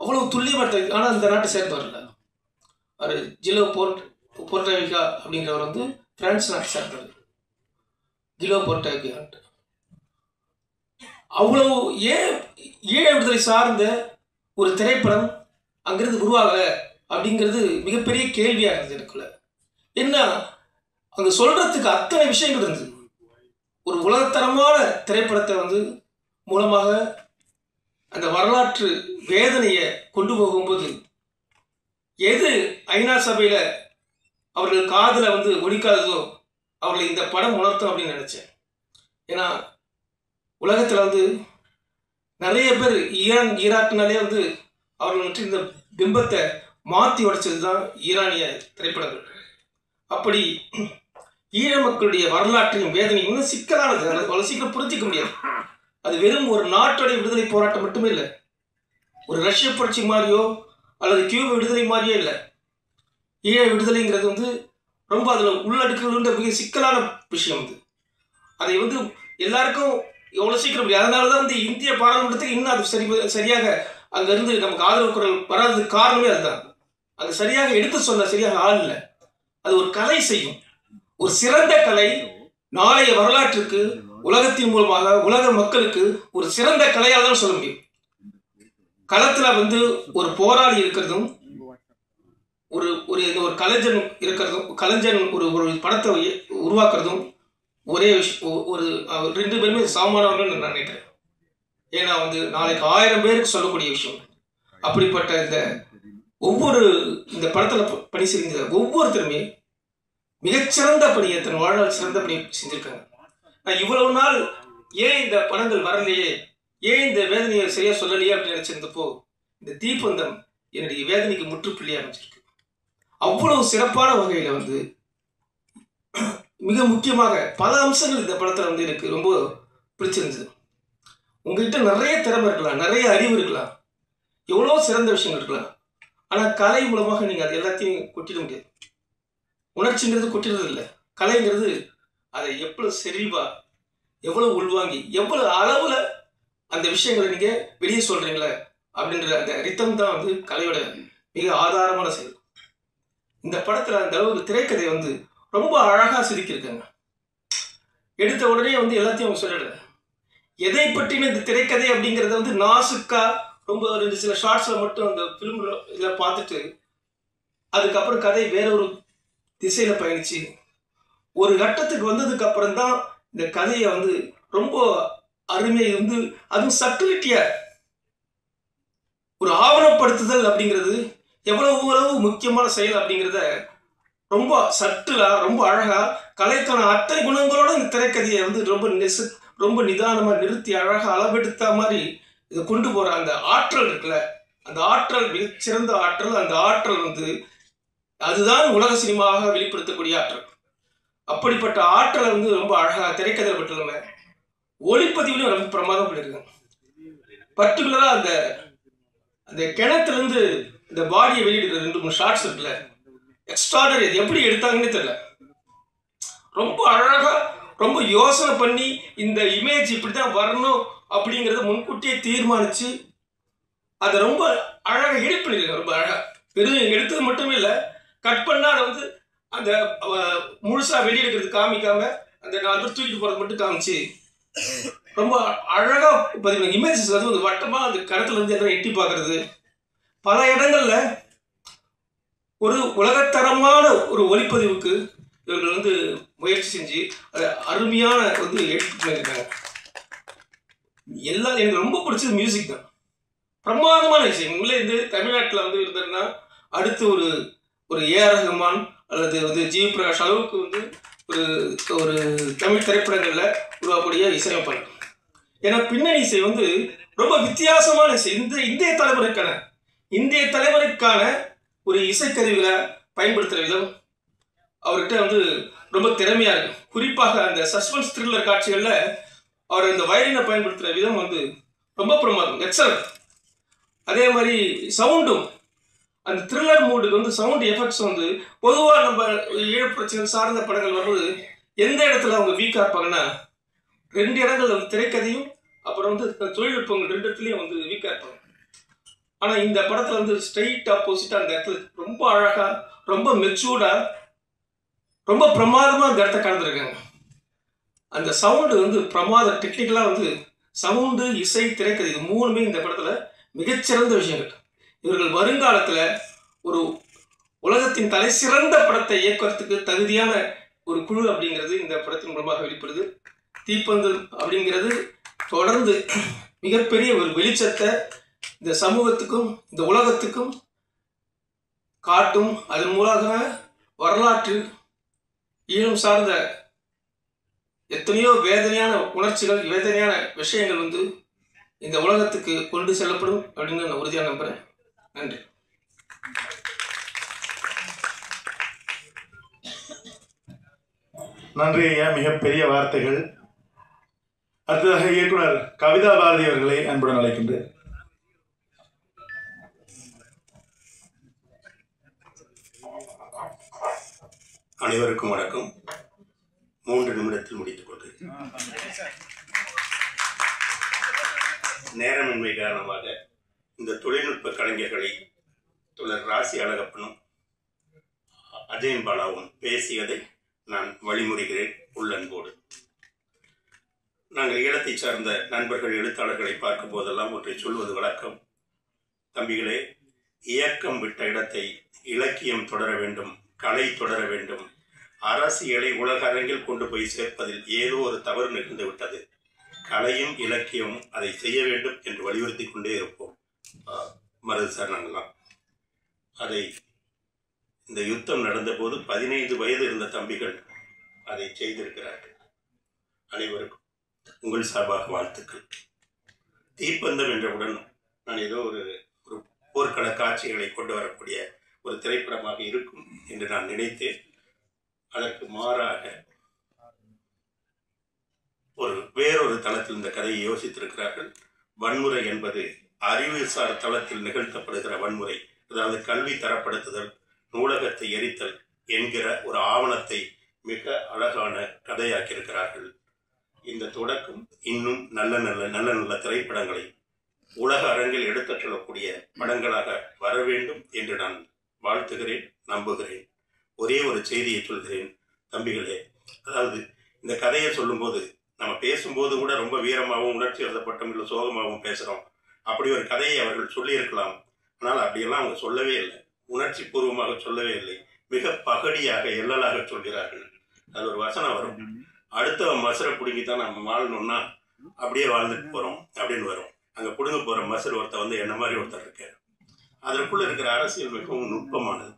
அவ்வளவு துல்லியமாக, ஆனால் அந்த நாட்டை சேர்த்து வரல. அவர் ஜிலோ போர்டேவிகா அப்படிங்கிறவர் வந்து பிரான்ஸ் நாட்டை சேர்ந்தவர். கிலோ போர்டேவிகா அவ்வளவு ஈழ விடுதலை சார்ந்த ஒரு திரைப்படம் அங்கிருந்து உருவாகலை அப்படிங்கிறது மிகப்பெரிய கேள்வியாக இருந்தது எனக்குள்ள. என்ன அங்கே சொல்றதுக்கு அத்தனை விஷயங்கள் இருந்தது. ஒரு உலகத்தரமான திரைப்படத்தை வந்து மூலமாக அந்த வரலாற்று வேதனையை கொண்டு போகும்போது எது ஐநா சபையில் அவர்கள் காதில் வந்து ஒலிக்காததோ அவர்களை இந்த படம் உணர்த்தும் அப்படின்னு நினச்சேன். ஏன்னா உலகத்தில் வந்து நிறைய பேர் ஈராக்னாலே வந்து அவர்கள் வந்து இந்த பிம்பத்தை மாற்றி உடைச்சது தான் ஈரானிய திரைப்படங்கள். அப்படி ஈழ மக்களுடைய வரலாற்றையும் வேதனையும் இன்னும் சிக்கலானது, அவ்வளோ சீக்கிரம் புரிஞ்சிக்க முடியாது. அது வெறும் ஒரு நாட்டுடைய விடுதலை போராட்டம் மட்டுமே இல்லை, ஒரு ரஷ்ய புரட்சி மாதிரியோ அல்லது கியூப விடுதலை மாதிரியோ இல்லை. ஈழ விடுதலைங்கிறது வந்து ரொம்ப அதில் உள்ளடுக்குகின்ற மிக சிக்கலான விஷயம். அது அதை வந்து எல்லாருக்கும் எவ்வளோ சீக்கிரம் முடியாது. அதனால தான் வந்து இந்திய பாராளுமன்றத்துக்கு இன்னும் அது சரியாக அங்கேருந்து நமக்கு ஆதரவு குரல் வராததுக்கு காரணமே அதுதான். அது சரியாக எடுத்து சொல்ல சரியாக ஆள் இல்லை. அது ஒரு கலை செய்யும், ஒரு சிறந்த கலை நாளைய வரலாற்றுக்கு உலகத்தின் மூலமாக உலக மக்களுக்கு ஒரு சிறந்த கலையால் தான் சொல்ல முடியும். களத்தில் வந்து ஒரு போராளி இருக்கிறதும் ஒரு ஒரு கலைஞன் இருக்கிறதும், கலைஞன் ஒரு படத்தை உருவாக்குறதும் ஒரே விஷயம். ஒரு ரெண்டு பேருமே சமமானவர்கள் நான் நினைக்கிறேன். ஏன்னா வந்து நாளைக்கு 1000 பேருக்கு சொல்லக்கூடிய விஷயம். அப்படிப்பட்ட இந்த படத்தில் பணி செஞ்ச ஒவ்வொருத்தருமே மிகச்சிறந்த பணியை தன் வாழ்நாள் சிறந்த பணி செஞ்சிருக்காங்க. நான் இவ்வளவு நாள் ஏன் இந்த படங்கள் வரலையே, ஏன் இந்த வேதனையை சரியா சொல்லலையே அப்படின்னு நினைச்சிருந்தப்போ இந்த தீப்பந்தம் என்னுடைய வேதனைக்கு முற்றுப்புள்ளியாக அமைச்சிருக்கு. அவ்வளவு சிறப்பான வகையில் வந்து மிக முக்கியமாக பல அம்சங்கள் இந்த படத்தில் வந்து எனக்கு ரொம்ப பிடிச்சிருந்தது. உங்ககிட்ட நிறைய திறமை இருக்கலாம், நிறைய அறிவு இருக்கலாம், எவ்வளோ சிறந்த விஷயங்கள் இருக்கலாம். ஆனால் கலை மூலமாக நீங்கள் அது எல்லாத்தையும் கொட்டிட முடியாது. உணர்ச்சிங்கிறது கொட்டிடுறது இல்லை. கலைங்கிறது அதை எவ்வளோ செறிவா, எவ்வளோ உள்வாங்கி, எவ்வளோ அளவில் அந்த விஷயங்களை நீங்கள் வெளியே சொல்கிறீங்களே அப்படின்ற அந்த ரித்தம் தான் வந்து கலையோட மிக ஆதாரமான செயல். இந்த படத்தில் அந்த அளவுக்கு திரைக்கதை வந்து ரொம்ப அழகாக செதுக்கியிருக்காங்க. எடுத்த உடனே வந்து எல்லாத்தையும் அவங்க சொல்லிடுறேன். எதை பற்றின இந்த திரைக்கதை அப்படிங்கிறத வந்து நாசுக்கா ரொம்ப சில ஷார்ட்ஸில் மட்டும் அந்த ஃபிலிமில் இதில் பார்த்துட்டு அதுக்கப்புறம் கதை வேற ஒரு திசையில் பயணிச்சு ஒரு கட்டத்துக்கு வந்ததுக்கு அப்புறம் தான் இந்த கதையை வந்து ரொம்ப அருமையை வந்து அதுவும் சட்டிலிட்டியாக ஒரு ஆவணப்படுத்துதல் அப்படிங்கிறது எவ்வளவு முக்கியமான செயல் அப்படிங்கிறத ரொம்ப சட்டிலா, ரொம்ப அழகா, கலைக்கான அத்தனை குணங்களோட இந்த திரைக்கதையை வந்து ரொம்ப நிதானமாக நிறுத்தி அழகாக அளவெடுத்த மாதிரி இதை கொண்டு போகிற அந்த ஆற்றல் இருக்குல்ல, அந்த ஆற்றல் மிகச்சிறந்த ஆற்றல். அந்த ஆற்றல் வந்து அதுதான் உலக சினிமாவாக வெளிப்படுத்தக்கூடிய ஆற்றல். அப்படிப்பட்ட ஆற்றலை வந்து ரொம்ப அழகாக திரைக்கதை மட்டும் இல்லாமல் ஒளிப்பதிவுலையும் ரொம்ப பிரமாதம் பண்ணியிருக்காங்க. பர்டிகுலராக அந்த கிணத்துலேருந்து இந்த பாடியை வெளியிடுற 2-3 ஷார்ட்ஸ் இருக்குல்ல, எக்ஸ்ட்ராடனரி. அது எப்படி எடுத்தாங்கன்னே தெரியல. ரொம்ப அழகாக, ரொம்ப யோசனை பண்ணி இந்த இமேஜ் இப்படி தான் வரணும் அப்படிங்கிறத முன்கூட்டியே தீர்மானித்து அதை ரொம்ப அழகாக எடிட் பண்ணியிருக்காங்க. ரொம்ப அழகாக வெறும் எடுத்தது மட்டுமே இல்லை, கட் பண்ணால் அதை வந்து அந்த முழுசாக வெளியெடுக்கிறது காமிக்காம அந்த 4 பேர் தூக்கிட்டு போகிறது மட்டும் காமிச்சு ரொம்ப அழகாக பதிவு இமேஜஸ். அது வந்து வட்டமாக அந்த கடத்துலேருந்து எல்லாம் எட்டி பார்க்குறது. பல இடங்களில் ஒரு உலகத்தரமான ஒரு ஒளிப்பதிவுக்கு இவர்கள் வந்து முயற்சி செஞ்சு அதை அருமையான வந்து எடிட் பண்ணியிருக்காங்க. எல்லாம் எனக்கு ரொம்ப பிடிச்சது மியூசிக் தான். பிரமாதமான விஷயம். உங்களே வந்து தமிழ்நாட்டில் வந்து இருந்ததுன்னா அடுத்து ஒரு ஏஆர் ரஹ்மான் அல்லது வந்து ஜி பிரகாஷ் அளவுக்கு வந்து ஒரு தமிழ் திரைப்படங்களில் உருவாக்கக்கூடிய இசையமைப்பாளர். ஏன்னா பின்னணி இசை வந்து ரொம்ப வித்தியாசமான இசை. இந்திய தலைமுறைக்கான ஒரு இசைக்கருவிகளை பயன்படுத்துகிற விதம் அவர்கிட்ட வந்து ரொம்ப திறமையா இருக்கு. குறிப்பாக அந்த சஸ்பென்ஸ் த்ரில்லர் காட்சிகளில் அவர் இந்த வயலினை பயன்படுத்துகிற விதம் வந்து ரொம்ப பிரமாதம், எக்ஸலன்ட். அதே மாதிரி சவுண்டும் அந்த த்ரில்லர் மூடுக்கு வந்து சவுண்ட் எஃபெக்ட்ஸ் வந்து பொதுவாக நம்ம ஈழப்பிரச்சனை சார்ந்த படங்கள் வரும்போது எந்த இடத்துல அவங்க வீக்காக இருப்பாங்கன்னா 2 இடங்கள்ல வந்து திரைக்கதையும் அப்புறம் வந்து தொழில்நுட்பங்கள் 2 இடத்துலையும் வந்து வீக்காக இருப்பாங்க. ஆனால் இந்த படத்தில் வந்து ஸ்ட்ரெயிட் ஆப்போசிட்டாக அந்த இடத்துல ரொம்ப அழகாக, ரொம்ப மெச்சூர்டாக, ரொம்ப பிரமாதமாக அந்த இடத்த கலந்துருக்காங்க. அந்த சவுண்டு வந்து பிரமாத டெக்னிக்கலாக வந்து சவுண்டு, இசை, திரைக்கதை இது 3மே இந்த படத்தில் மிகச்சிறந்த விஷயங்கள். இவர்கள் வருங்காலத்தில் ஒரு உலகத்தின் தலை சிறந்த படத்தை இயக்குறதுக்கு தகுதியான ஒரு குழு அப்படிங்கிறது இந்த படத்தின் மூலமாக வெளிப்படுது. தீப்பந்து அப்படிங்கிறது தொடர்ந்து மிகப்பெரிய ஒரு வெளிச்சத்தை இந்த சமூகத்துக்கும் இந்த உலகத்துக்கும் காட்டும். அதன் மூலமாக வரலாற்று ஈழம் சார்ந்த எத்தனையோ வேதனையான உணர்ச்சிகள், வேதனையான விஷயங்கள் வந்து இந்த உலகத்துக்கு கொண்டு செல்லப்படும் அப்படின்னு நான் உறுதியாக நம்புகிறேன். நன்றி. நன்றி ஐயா, மிகப்பெரிய வார்த்தைகள். அடுத்ததாக இயக்குனர் கவிதா பாரதி அவர்களை அன்புடன் அழைக்கின்றேன். அனைவருக்கும் வணக்கம். 3 நிமிடத்தில் முடித்துக் கொள்கிறேன். நேரமின்மை காரணமாக இந்த தொழில்நுட்ப கலைஞர்களை தொடர் ராசி அழகப்பனும் அஜயன் பாலாவும் பேசியதை நான் வழிமுறைகிறேன் உள்ளன்போடு. நாங்கள் ஈழத்தை சார்ந்த நண்பர்கள், எழுத்தாளர்களை பார்க்கும் போதெல்லாம் ஒன்றை சொல்வது வழக்கம். தம்பிகளே, இயக்கம் விட்ட இடத்தை இலக்கியம் தொடர வேண்டும், கலை தொடர வேண்டும். அரசியலை உலக அரங்கில் கொண்டு போய் சேர்ப்பதில் ஏதோ ஒரு தவறு நிகழ்ந்து விட்டது. கலையும் இலக்கியமும் அதை செய்ய வேண்டும் என்று வலியுறுத்தி கொண்டே இருப்போம். மருது சார் நாங்களாம் அதை இந்த யுத்தம் நடந்தபோது 15 வயது இருந்த தம்பிகள் அதை செய்திருக்கிறார்கள். அனைவருக்கும் உங்கள் சார்பாக வாழ்த்துக்கள். தீப்பந்தம் என்றவுடன் நான் ஏதோ ஒரு போர்க்கள காட்சிகளை கொண்டு வரக்கூடிய ஒரு திரைப்படமாக இருக்கும் என்று நான் நினைத்தேன். அதற்கு மாறாக வேறொரு தளத்தில் இந்த கதையை யோசித்திருக்கிறார்கள். வன்முறை என்பது அறிவுசார் தளத்தில் நிகழ்த்தப்படுகிற வன்முறை, அதாவது கல்வி தரப்படுத்துதல், நூலகத்தை எரித்தல் என்கிற ஒரு ஆவணத்தை மிக அழகான கதையாக்கியிருக்கிறார்கள். இந்த தொடக்கம் இன்னும் நல்ல நல்ல நல்ல நல்ல திரைப்படங்களை உலக அரங்கில் எடுத்துச் செல்லக்கூடிய படங்களாக வர வேண்டும் என்று நான் வாழ்த்துகிறேன், நம்புகிறேன். ஒரே ஒரு செய்தியை சொல்கிறேன் தம்பிகளே. அதாவது இந்த கதையை சொல்லும்போது நம்ம பேசும்போது கூட ரொம்ப வீரமாகவும் உணர்ச்சி எழுதப்பட்டும் இல்லை சோகமாகவும் பேசுகிறோம். அப்படி ஒரு கதையை அவர்கள் சொல்லியிருக்கலாம். ஆனால் அப்படியெல்லாம் அவங்க சொல்லவே இல்லை, உணர்ச்சி பூர்வமாக சொல்லவே இல்லை. மிக பகடியாக எல்லலாக சொல்கிறார்கள். அது ஒரு வசனம் வரும், அடுத்தவன் மசரை பிடுங்கித்தான் நம்ம வாழணும்னா அப்படியே வாழ்ந்துட்டு போகிறோம் அப்படின்னு வரும். அங்கே பிடுங்க போகிற மசர் ஒருத்தர் வந்து என்ன மாதிரி ஒருத்தர் இருக்கார். அதற்குள்ளே இருக்கிற அரசியல் மிகவும் நுட்பமானது.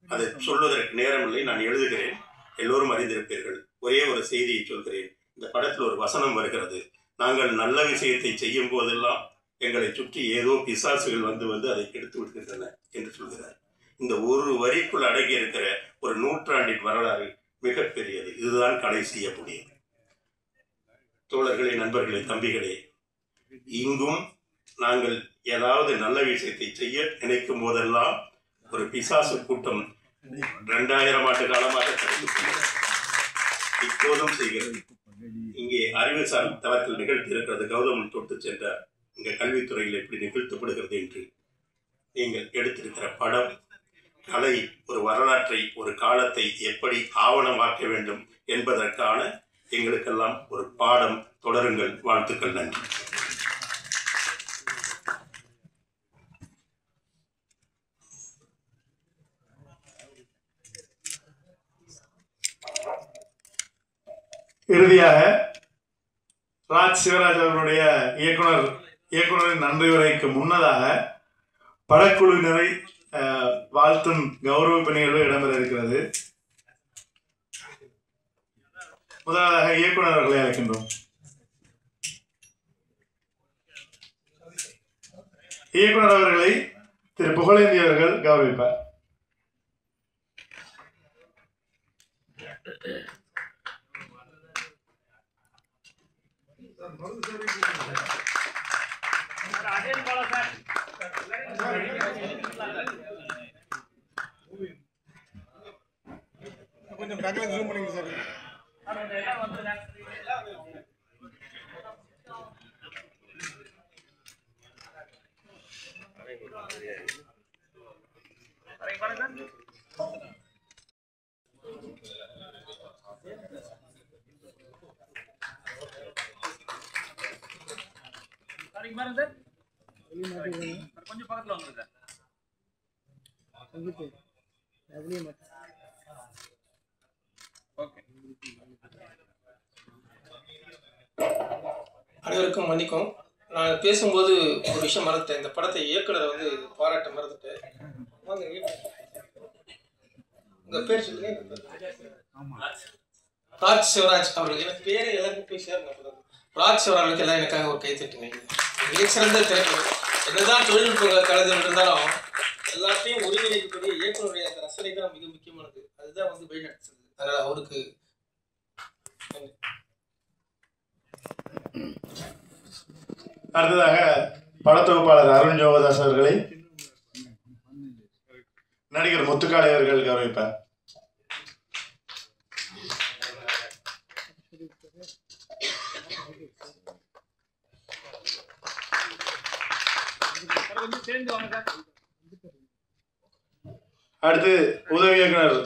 அதை சொல்வதற்கு நேரமில்லை, நான் எழுதுகிறேன், எல்லோரும் அறிந்திருப்பீர்கள். ஒரே ஒரு செய்தியை சொல்கிறேன். இந்த படத்தில் ஒரு வசனம் வருகிறது, நாங்கள் நல்ல விஷயத்தை செய்யும் போதெல்லாம் எங்களை சுற்றி ஏதோ பிசாசுகள் வந்து வந்து அதை கெடுத்து விடுகின்றன என்று சொல்கிறார். இந்த ஒரு வரிக்குள் அடங்கி இருக்கிற ஒரு நூற்றாண்டின் வரலாறு மிகப்பெரியது. இதுதான் கலை செய்யக்கூடியது. தோழர்களே, நண்பர்களே, தம்பிகளே, இங்கும் நாங்கள் ஏதாவது நல்ல விஷயத்தை செய்ய நினைக்கும் போதெல்லாம் ஒரு பிசாசு கூட்டம் 2000 ஆண்டு காலமாக இப்போதும் செய்கிறது. இங்கே அறிவுசார் தளத்தில் நிகழ்த்தி இருக்கிறது. கௌதமன் தொட்டு சென்றார். இங்கே கல்வித்துறையில் எப்படி நிகழ்த்தப்படுகிறது என்று நீங்கள் எடுத்திருக்கிற படம், கலை ஒரு வரலாற்றை, ஒரு காலத்தை எப்படி ஆவணமாக்க வேண்டும் என்பதற்கான எங்களுக்கெல்லாம் ஒரு பாடம். தொடருங்கள். வாழ்த்துக்கள். நன்றி. இறுதியாக ராஜ் சிவராஜ் அவர்களுடைய இயக்குனரின் நன்றி உரைக்கு முன்னதாக படக்குழுவினரை வாழ்த்தும் கௌரவிப்பு நிகழ்வு இடம்பெற இருக்கிறது. முதலாக இயக்குனர் அவர்களை அழைக்கின்றோம். இயக்குனர் அவர்களை திரு புகழேந்தி அவர்கள் கௌரவிப்பார். கொஞ்சம் பேக்ல ஜூம் பண்ணுங்க சார். கொஞ்சம் பக்கத்துல வாங்க சார். அனைவருக்கும் மன்னிக்கும். நான் பேசும்போது ஒரு விஷயம் மறந்துட்டேன். இந்த படத்தை இயக்குனரை வந்து பாராட்ட மறந்துட்டேன். உங்க பேர் சொல்லுங்க. ராஜ் சிவராஜ் அவர்கள். எனக்கு பேரு எல்லாருக்கும் போய் சேரணும். ராஜ் சிவராஜுக்கு எல்லாம் எனக்காக ஒரு கை தட்டுங்க. மிகச்சிறந்த திரைப்படம். என்னதான் தொழில்நுட்ப கலைஞர் இருந்தாலும் எல்லாத்தையும் ஒருங்கிணைக்கக்கூடிய இயக்குனருடைய அந்த ரசனை தான் மிக முக்கியமானது. அதுதான் வந்து வழிநடத்துது. அதனால அவருக்கு அடுத்ததாக படத்தொகுப்பாளர் அருண் ஜோகதாஸ் அவர்களை நடிகர் முத்துக்காளை அவர்கள் கௌரவிப்பார். அடுத்து உதவி இயக்குனர்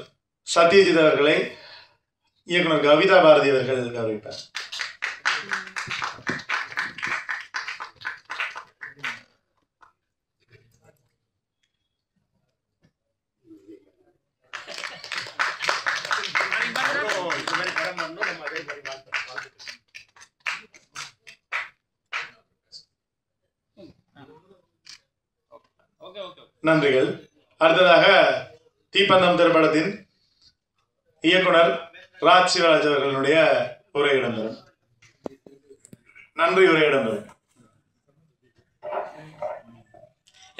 சத்யஜித் அவர்களை இயக்குனர் கவிதா பாரதி அவர்கள் கௌரவிப்பார். நன்றிகள். அடுத்ததாக தீப்பந்தம் திரைப்படத்தின் இயக்குனர் ராஜ் சிவராஜ் அவர்களுடைய உரை இடம்பெறும். நன்றி. உரை இடம்பெறும்.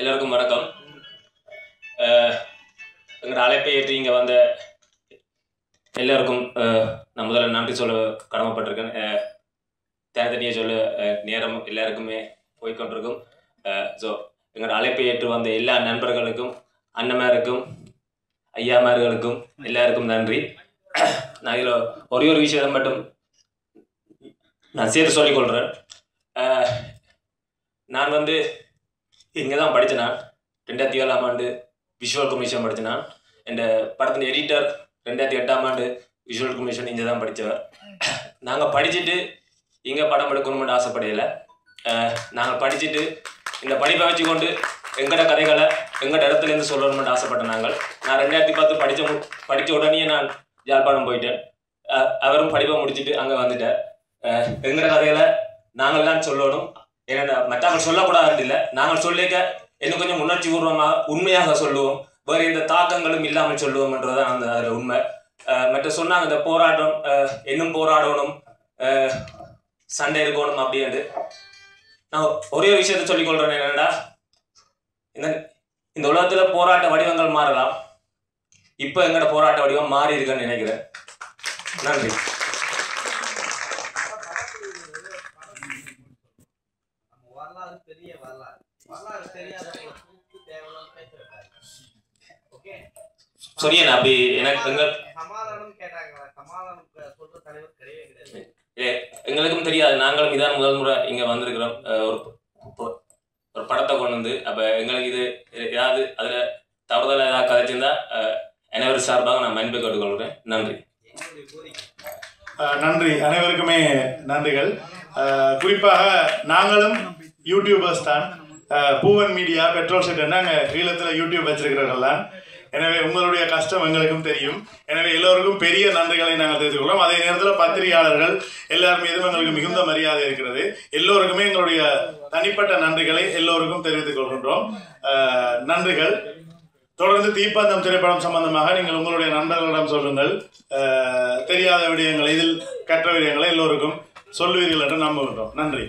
எல்லாருக்கும் வணக்கம். எங்களோட அழைப்பை ஏற்றி இங்கே வந்த எல்லாருக்கும் நான் முதல்ல நன்றி சொல்ல கடமைப்பட்டிருக்கேன். தனித்தனியாக சொல்ல நேரம் எல்லாருக்குமே போய்கொண்டிருக்கும். ஸோ எங்களோட அழைப்பை ஏற்று வந்த எல்லா நண்பர்களுக்கும், அண்ணமாருக்கும், ஐயாமார்களுக்கும் எல்லாருக்கும் நன்றி. நான் இதில் ஒரே ஒரு விஷயம் மட்டும் நான் சேர்த்து சொல்லிக்கொள்கிறேன். நான் வந்து இங்கே தான் படித்தேன். நான் 2007ஆம் ஆண்டு விஷுவல் கம்யூனிகேஷன் படித்தேன். நான் என் படத்தின் எடிட்டர் 2008ஆம் ஆண்டு விஷுவல் கம்யூனிகேஷன் இங்கே தான் படித்தவர். நாங்கள் படிச்சுட்டு இங்கே படம் எடுக்கணும்னு ஆசைப்படையில. நாங்கள் படிச்சுட்டு இந்த படிப்பை வச்சுக்கொண்டு எங்களோட கதைகளை எங்களோட இடத்துலேருந்து சொல்லணும்னு ஆசைப்பட்டேன். நான் 2010 படித்த உடனே நான் யாழ்ப்பாணம் போயிட்டேன். அவரும் படிப்பை முடிச்சுட்டு அங்கே வந்துட்டார். எங்களோட கதைகளை நாங்கள் தான் சொல்லணும். ஏன்னா மற்றவங்க சொல்லக்கூடாது இல்லை, நாங்கள் சொல்லிக்க இன்னும் கொஞ்சம் உணர்ச்சி பூர்வமாக உண்மையாக சொல்லுவோம். வேறு எந்த தாக்கங்களும் இல்லாமல் சொல்லுவோம்ன்றதான் அந்த அதில் உண்மை. மற்ற சொன்னாங்க இந்த போராட்டம் இன்னும் போராடணும், சண்டை இருக்கணும் அப்படின்ட்டு. நான் ஒரே ஒரு விஷயத்த சொல்லிக்கொள்கிறேன். என்னடா, இந்த உலகத்தில் போராட்ட வடிவங்கள் மாறலாம். இப்போ எங்களோட போராட்ட வடிவம் மாறி இருக்குன்னு நினைக்கிறேன். நன்றி. சொரியன் அப்படி எனக்கு எங்களுக்கும் தெரியாது. நாங்களும் இதான் முதல் முறை இங்கே வந்திருக்கிறோம். ஒரு படத்தை கொண்டு வந்து அப்போ எங்களுக்கு இது ஏதாவது அதில் தவறுதலாக ஏதாவது கதைச்சிருந்தா அனைவரும் சார்பாக நான் மன்னிப்பு கேட்டுக்கொள்கிறேன். நன்றி. நன்றி. அனைவருக்குமே நன்றிகள். குறிப்பாக நாங்களும் யூடியூபர்ஸ் தான். பூவன் மீடியா, பெட்ரோல் செட் நாங்கள் ஈழத்தில் யூடியூப் வச்சிருக்கிறவர்கள்லாம். எனவே உங்களுடைய கஷ்டம் எங்களுக்கும் தெரியும். எனவே எல்லோருக்கும் பெரிய நன்றிகளை நாங்கள் தெரிவித்துக் கொள்கிறோம். அதே நேரத்தில் பத்திரிகையாளர்கள் எல்லார் மீதும் எங்களுக்கு மிகுந்த மரியாதை இருக்கிறது. எல்லோருக்குமே எங்களுடைய தனிப்பட்ட நன்றிகளை எல்லோருக்கும் தெரிவித்துக் கொள்கின்றோம். நன்றிகள். தொடர்ந்து தீப்பந்தம் திரைப்படம் சம்பந்தமாக நீங்கள் உங்களுடைய நண்பர்களிடம் சொல்லுங்கள். தெரியாத விடயங்களை, இதில் கற்ற விடயங்களை எல்லோருக்கும் சொல்லுவீர்கள் என்று நம்புகின்றோம். நன்றி.